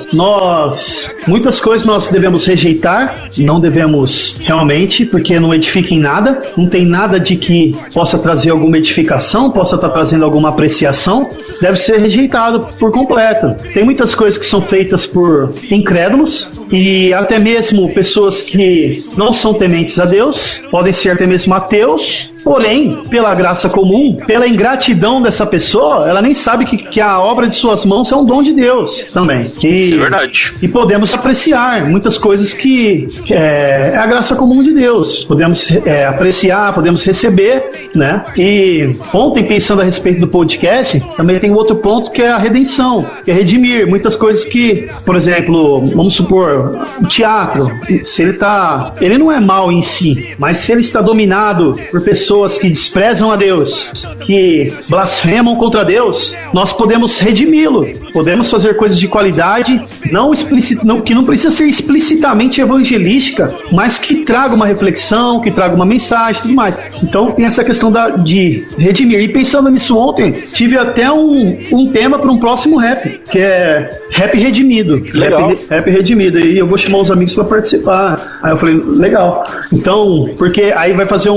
muitas coisas nós devemos rejeitar, não devemos realmente, porque não edifica em nada, não tem nada de que possa trazer alguma edificação, possa estar trazendo alguma apreciação, deve ser rejeitado por completo. Tem muitas coisas que são feitas por incrédulos e até mesmo pessoas que não são tementes a Deus, podem ser até mesmo ateus, porém, pela graça comum, pela ingratidão dessa pessoa, ela nem sabe que a obra de suas mãos é um dom de Deus também. Isso é verdade. E podemos apreciar muitas coisas que é a graça comum de Deus. Podemos apreciar, podemos receber, né? E ontem, pensando a respeito do podcast, também tem outro ponto que é a redenção, que é redimir. Muitas coisas que, por exemplo, vamos supor, o teatro, se ele não é mal em si, mas se ele está dominado por pessoas que desprezam a Deus, que blasfemam contra Deus, nós podemos redimi-lo, podemos fazer coisas de qualidade, que não precisa ser explicitamente evangelística, mas que traga uma reflexão, que traga uma mensagem e tudo mais. Então tem essa questão de redimir. E pensando nisso ontem, tive até um tema para um próximo rap, que é rap redimido. Rap redimido. E eu vou chamar os amigos para participar. Aí eu falei, legal. Então, porque aí vai fazer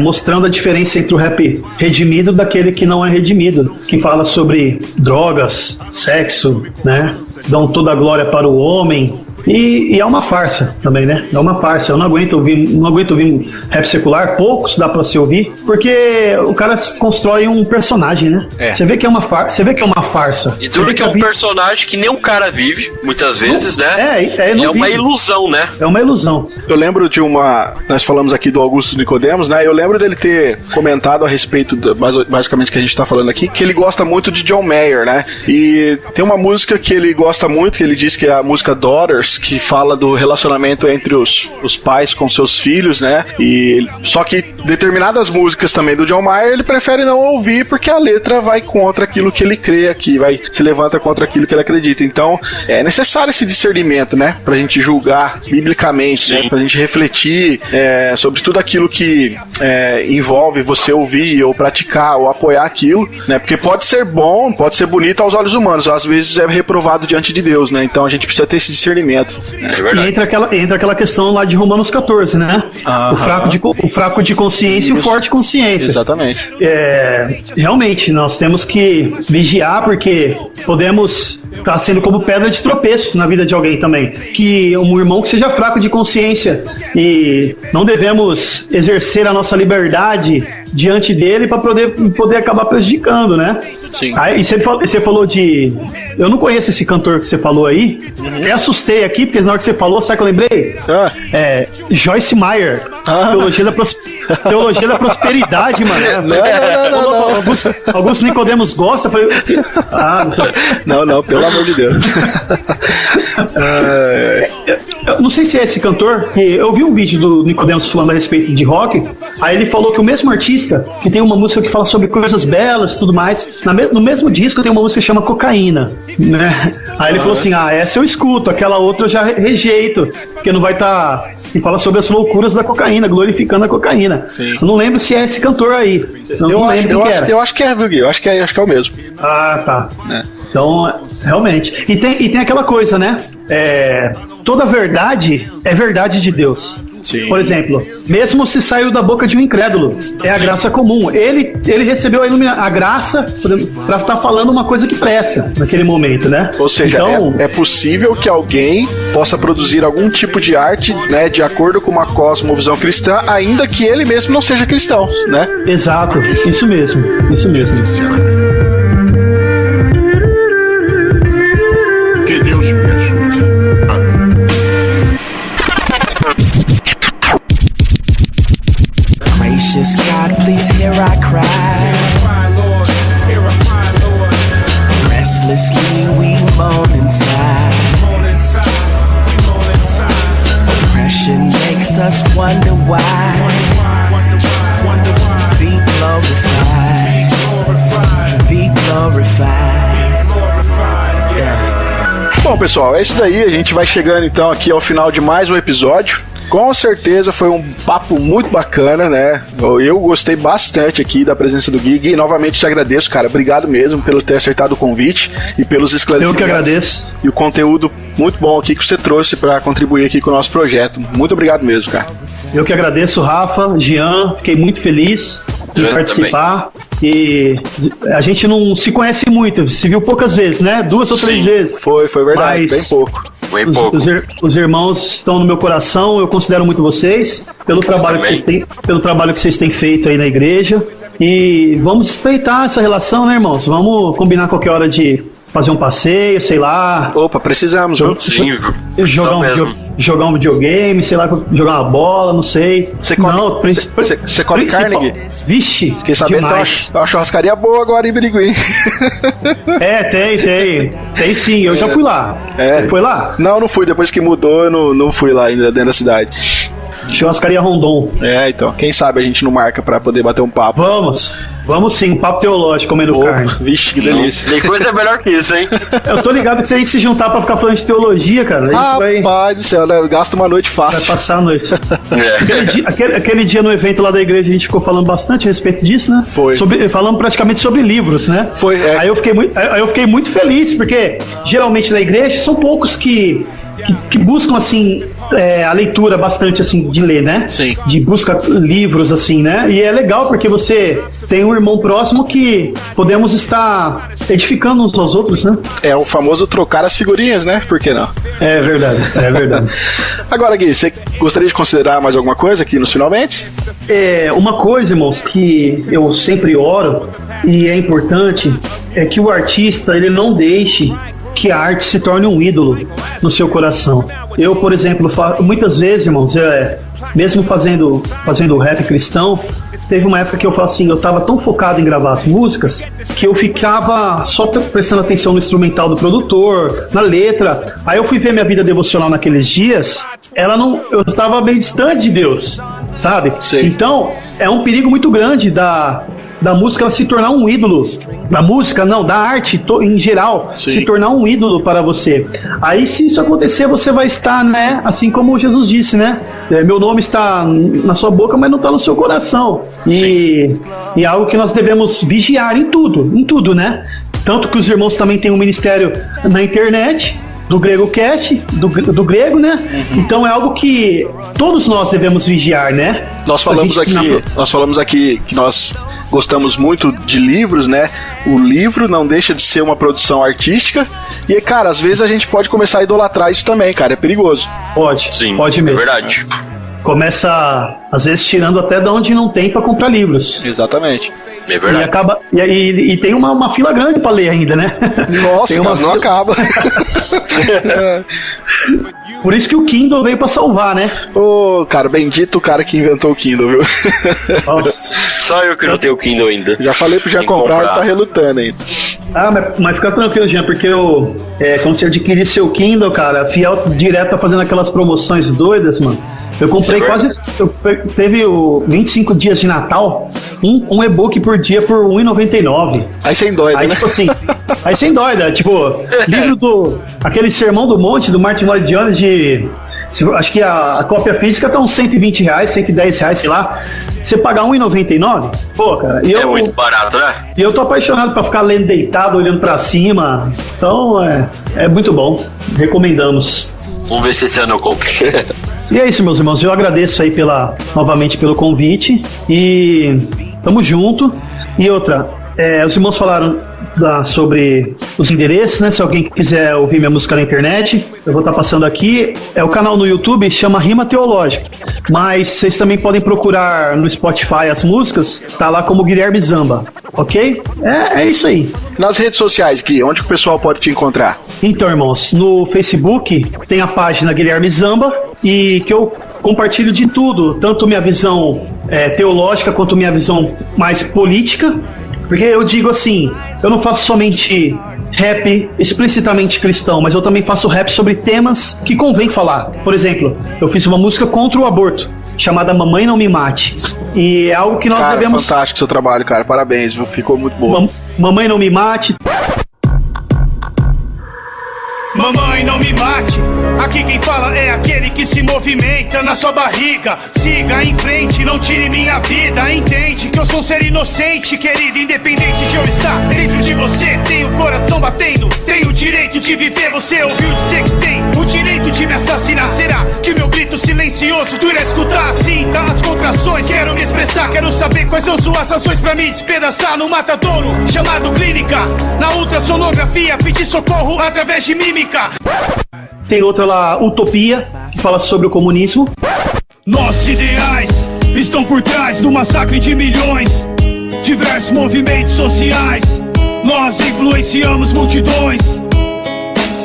mostrando a diferença entre o rap redimido daquele que não é redimido, que fala sobre drogas, sexo, né? Dão toda a glória para o homem. E é uma farsa também, né? É uma farsa. Eu não aguento ouvir rap secular, poucos dá pra se ouvir, porque o cara constrói um personagem, né? Você vê que é uma farsa. E tudo que é um personagem que nem um cara vive, muitas vezes, né? É uma ilusão, né? É uma ilusão. Eu lembro de nós falamos aqui do Augusto Nicodemos, né? Eu lembro dele ter comentado a respeito, basicamente, que a gente tá falando aqui, que ele gosta muito de John Mayer, né? E tem uma música que ele gosta muito, que ele diz que é a música Daughters, que fala do relacionamento entre os pais com seus filhos, né? E só que determinadas músicas também do John Mayer ele prefere não ouvir porque a letra vai contra aquilo que ele crê aqui, se levanta contra aquilo que ele acredita. Então é necessário esse discernimento, né? Pra gente julgar biblicamente, né? Pra gente refletir sobre tudo aquilo que envolve você ouvir ou praticar ou apoiar aquilo, né? Porque pode ser bom, pode ser bonito aos olhos humanos, às vezes é reprovado diante de Deus, né? Então a gente precisa ter esse discernimento. E entra aquela questão lá de Romanos 14, né? O fraco de consciência e o forte consciência. Exatamente. Realmente, nós temos que vigiar, porque podemos estar sendo como pedra de tropeço na vida de alguém também. Que um irmão que seja fraco de consciência, e não devemos exercer a nossa liberdade diante dele para poder acabar prejudicando, né? Sim. Aí e você falou de... Eu não conheço esse cantor que você falou aí. Eu assustei aqui, porque na hora que você falou, sabe o que eu lembrei? Joyce Meyer. Teologia da Prosperidade, mano. Não. Augusto Nicodemos gosta. Falei, não, pelo amor de Deus. Eu não sei se é esse cantor, eu vi um vídeo do Nicodemos falando a respeito de rock, aí ele falou que o mesmo artista, que tem uma música que fala sobre coisas belas e tudo mais, no mesmo disco tem uma música que chama Cocaína, né? Aí ele falou assim, essa eu escuto, aquela outra eu já rejeito, porque não vai estar... E fala sobre as loucuras da cocaína, glorificando a cocaína. Sim. Eu não lembro se é esse cantor aí. Eu acho que é, viu, Gui? Eu acho que é o mesmo. Tá. Então, realmente. E tem aquela coisa, né? Toda verdade é verdade de Deus. Sim. Por exemplo, mesmo se saiu da boca de um incrédulo, é a graça comum. Ele recebeu a graça para estar falando uma coisa que presta naquele momento, né? Ou seja, então, é possível que alguém possa produzir algum tipo de arte, né, de acordo com uma cosmovisão cristã, ainda que ele mesmo não seja cristão, né? Exato, isso mesmo. Que Deus me ajude. Gracious God, please hear I cry. Restlessly we moan inside. Oppression makes us wonder why. Be glorified. Be glorified. Bom, pessoal, é isso daí. A gente vai chegando então aqui ao final de mais um episódio. Com certeza foi um papo muito bacana, né? Eu gostei bastante aqui da presença do Gui. Gui, novamente te agradeço, cara. Obrigado mesmo pelo ter acertado o convite e pelos esclarecimentos. Eu que agradeço. E o conteúdo muito bom aqui que você trouxe para contribuir aqui com o nosso projeto. Muito obrigado mesmo, cara. Eu que agradeço, Rafa, Jean. Fiquei muito feliz de participar. Também. E a gente não se conhece muito, se viu poucas vezes, né? 2 ou 3 vezes. Foi verdade, mas bem pouco. Os irmãos estão no meu coração, eu considero muito vocês, pelo trabalho que vocês têm feito aí na igreja. E vamos estreitar essa relação, né, irmãos? Vamos combinar qualquer hora de fazer um passeio, sei lá. Opa, precisamos. Jogar um videogame, sei lá, jogar uma bola, não sei. Você come carne, Gui? Vixe, fiquei sabendo que tem uma churrascaria boa agora em Birigui. Tem sim, eu já fui lá. Você foi lá? Não fui, depois que mudou eu não fui lá ainda dentro da cidade. Churrascaria Rondon. Então, quem sabe a gente não marca pra poder bater um papo. Vamos sim, um papo teológico comendo carne. Vixe, que delícia. Tem coisa melhor que isso, hein? Eu tô ligado que se a gente se juntar pra ficar falando de teologia, cara, Rapaz do céu, né? Gasta uma noite fácil. Vai passar a noite. Aquele dia no evento lá da igreja a gente ficou falando bastante a respeito disso, né? Foi. Falando praticamente sobre livros, né? Foi, Aí eu fiquei muito feliz, porque geralmente na igreja são poucos que buscam, assim, a leitura bastante, assim, de ler, né? Sim. De busca livros, assim, né? E é legal porque você tem um irmão próximo que podemos estar edificando uns aos outros, né? É o famoso trocar as figurinhas, né? Por que não? É verdade. Agora, Gui, você gostaria de considerar mais alguma coisa aqui nos finalmente? Uma coisa, irmãos, que eu sempre oro e é importante é que o artista, ele não deixe que a arte se torne um ídolo no seu coração. Eu, por exemplo, muitas vezes, irmãos, mesmo fazendo rap cristão, teve uma época que eu falo assim, eu estava tão focado em gravar as músicas que eu ficava só prestando atenção no instrumental do produtor, na letra. Aí eu fui ver minha vida devocional naqueles dias, eu estava bem distante de Deus, sabe? Sim. Então, é um perigo muito grande da música ela se tornar um ídolo. Da música, não, da arte em geral, Sim. se tornar um ídolo para você. Aí, se isso acontecer, você vai estar, né, assim como Jesus disse, né? Meu nome está na sua boca, mas não está no seu coração. E é algo que nós devemos vigiar em tudo, né? Tanto que os irmãos também têm um ministério na internet, do Grego Cast, do grego, né? Uhum. Então é algo que todos nós devemos vigiar, né? Nós falamos aqui que nós gostamos muito de livros, né? O livro não deixa de ser uma produção artística e, cara, às vezes a gente pode começar a idolatrar isso também, cara, é perigoso. Pode mesmo. É verdade. começa, às vezes, tirando até de onde não tem pra comprar livros. Exatamente. É verdade. E acaba. E tem uma fila grande pra ler ainda, né? Nossa, tem cara, não acaba. Por isso que o Kindle veio pra salvar, né? Ô, cara, bendito o cara que inventou o Kindle, viu? Nossa. Só eu que não tenho Kindle ainda. Já falei pro Jean comprar, ele tá relutando ainda. Ah, mas fica tranquilo, Jean, porque quando você adquirir seu Kindle, cara, a Fiel direto tá fazendo aquelas promoções doidas, mano. Eu comprei teve 25 dias de Natal, um e-book por dia por R$1,99. Aí sem doida, aí, né? Tipo assim, aí sem doida, tipo, livro aquele Sermão do Monte, do Martin Lloyd Jones, acho que a cópia física tá uns R$120, R$110, sei lá. Você pagar R$1,99? Pô, cara. É muito barato, né? E eu tô apaixonado pra ficar lendo deitado, olhando pra cima. Então, é muito bom. Recomendamos. Vamos ver se esse ano eu compro. E é isso, meus irmãos. Eu agradeço aí novamente pelo convite. E tamo junto. E outra, os irmãos falaram sobre os endereços, né? Se alguém quiser ouvir minha música na internet, eu vou estar passando aqui. O canal no YouTube chama Rima Teológica, mas vocês também podem procurar no Spotify as músicas, tá lá como Guilherme Zamba, ok? É isso aí. Nas redes sociais, Gui, onde que o pessoal pode te encontrar? Então, irmãos, no Facebook tem a página Guilherme Zamba, e que eu compartilho de tudo, tanto minha visão teológica quanto minha visão mais política. Porque eu digo assim, eu não faço somente rap explicitamente cristão, mas eu também faço rap sobre temas que convém falar. Por exemplo, eu fiz uma música contra o aborto, chamada Mamãe Não Me Mate. E é algo que nós devemos... Fantástico seu trabalho, cara. Parabéns, viu? Ficou muito bom. Mamãe Não Me Mate. Mamãe, não me mate. Aqui quem fala é aquele que se movimenta na sua barriga. Siga em frente, não tire minha vida. Entende que eu sou um ser inocente, querido. Independente de eu estar dentro de você, tenho o coração batendo. Tenho o direito de viver, você ouviu dizer que tem o direito de me assassinar. Será que meu grito silencioso tu irá escutar? Assim, tá as contrações, quero me expressar. Quero saber quais são suas ações pra me despedaçar no matadouro chamado clínica. Na ultrassonografia, pedir socorro através de mímica. Tem outra lá, Utopia, que fala sobre o comunismo. Nossos ideais estão por trás do massacre de milhões. Diversos movimentos sociais. Nós influenciamos multidões.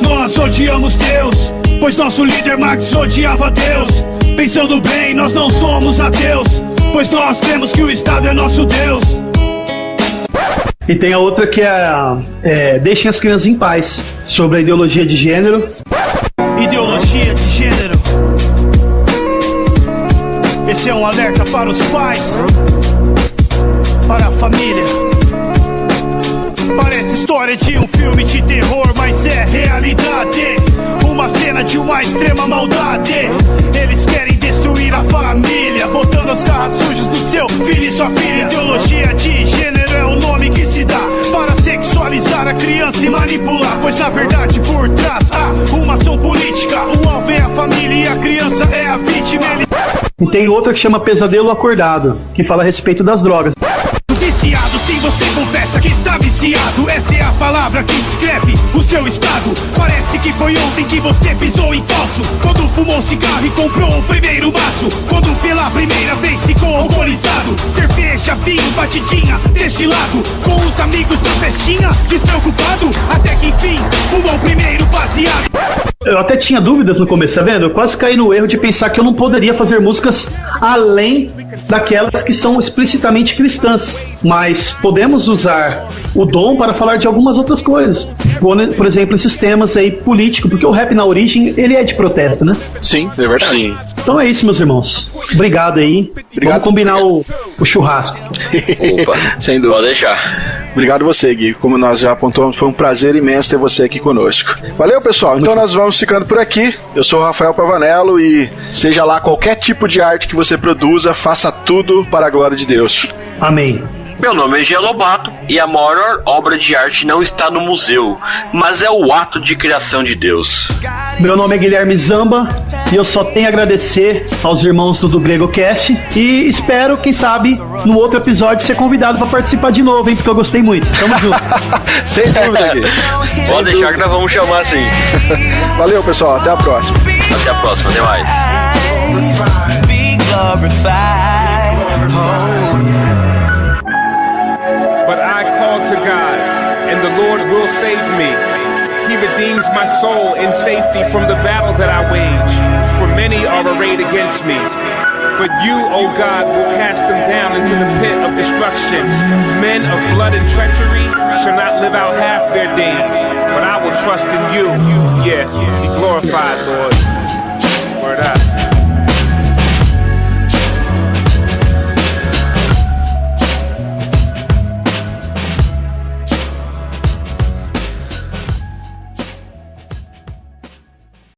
Nós odiamos Deus, pois nosso líder Marx odiava Deus. Pensando bem, nós não somos ateus, pois nós cremos que o Estado é nosso Deus. E tem a outra que Deixem as Crianças em Paz, sobre a ideologia de gênero. Ideologia de gênero. Esse é um alerta para os pais, para a família. Parece história de um filme de terror, mas é realidade. Uma cena de uma extrema maldade. Eles querem destruir a família, botando as garras sujas no seu filho e sua filha. Ideologia de gênero é o nome que se dá para sexualizar a criança e manipular, pois na verdade por trás há uma ação política. O alvo é a família e a criança é a vítima. E tem outra que chama Pesadelo Acordado, que fala a respeito das drogas. Viciado, sim, você confessa que está viciado. Essa é a palavra que descreve o seu estado. Parece que foi ontem que você pisou em falso, quando fumou cigarro e comprou o primeiro maço, quando pela primeira vez ficou alcoolizado. Cerveja, vinho, batidinha, destilado, com os amigos da festinha, despreocupado, até que enfim fumou o primeiro baseado. Eu até tinha dúvidas no começo, tá vendo? Eu quase caí no erro de pensar que eu não poderia fazer músicas além daquelas que são explicitamente cristãs. Mas podemos usar o dom para falar de algumas outras coisas. Por exemplo, esses temas aí políticos, porque o rap na origem, ele é de protesto, né? Sim, é verdade. Sim. Então é isso, meus irmãos. Obrigado aí. Vamos combinar o churrasco. Opa, sem dúvida. Pode deixar. Obrigado você, Gui. Como nós já apontamos, foi um prazer imenso ter você aqui conosco. Valeu, pessoal. Então nós vamos ficando por aqui. Eu sou o Rafael Pavanello e seja lá qualquer tipo de arte que você produza, faça tudo para a glória de Deus. Amém. Meu nome é Gia Lobato e a maior obra de arte não está no museu, mas é o ato de criação de Deus. Meu nome é Guilherme Zamba e eu só tenho a agradecer aos irmãos do Grego Cast e espero, quem sabe, no outro episódio ser convidado para participar de novo, hein, porque eu gostei muito. Tamo junto. Sem dúvida, Gui. Pode deixar que nós vamos chamar assim. Valeu, pessoal. Até a próxima. Até a próxima. Até mais. glorified. Oh yeah. But I call to God, and the Lord will save me. He redeems my soul in safety from the battle that I wage. For many are arrayed against me. But you, O God, will cast them down into the pit of destruction. Men of blood and treachery shall not live out half their days. But I will trust in you. Yeah, be glorified, Lord. Word up.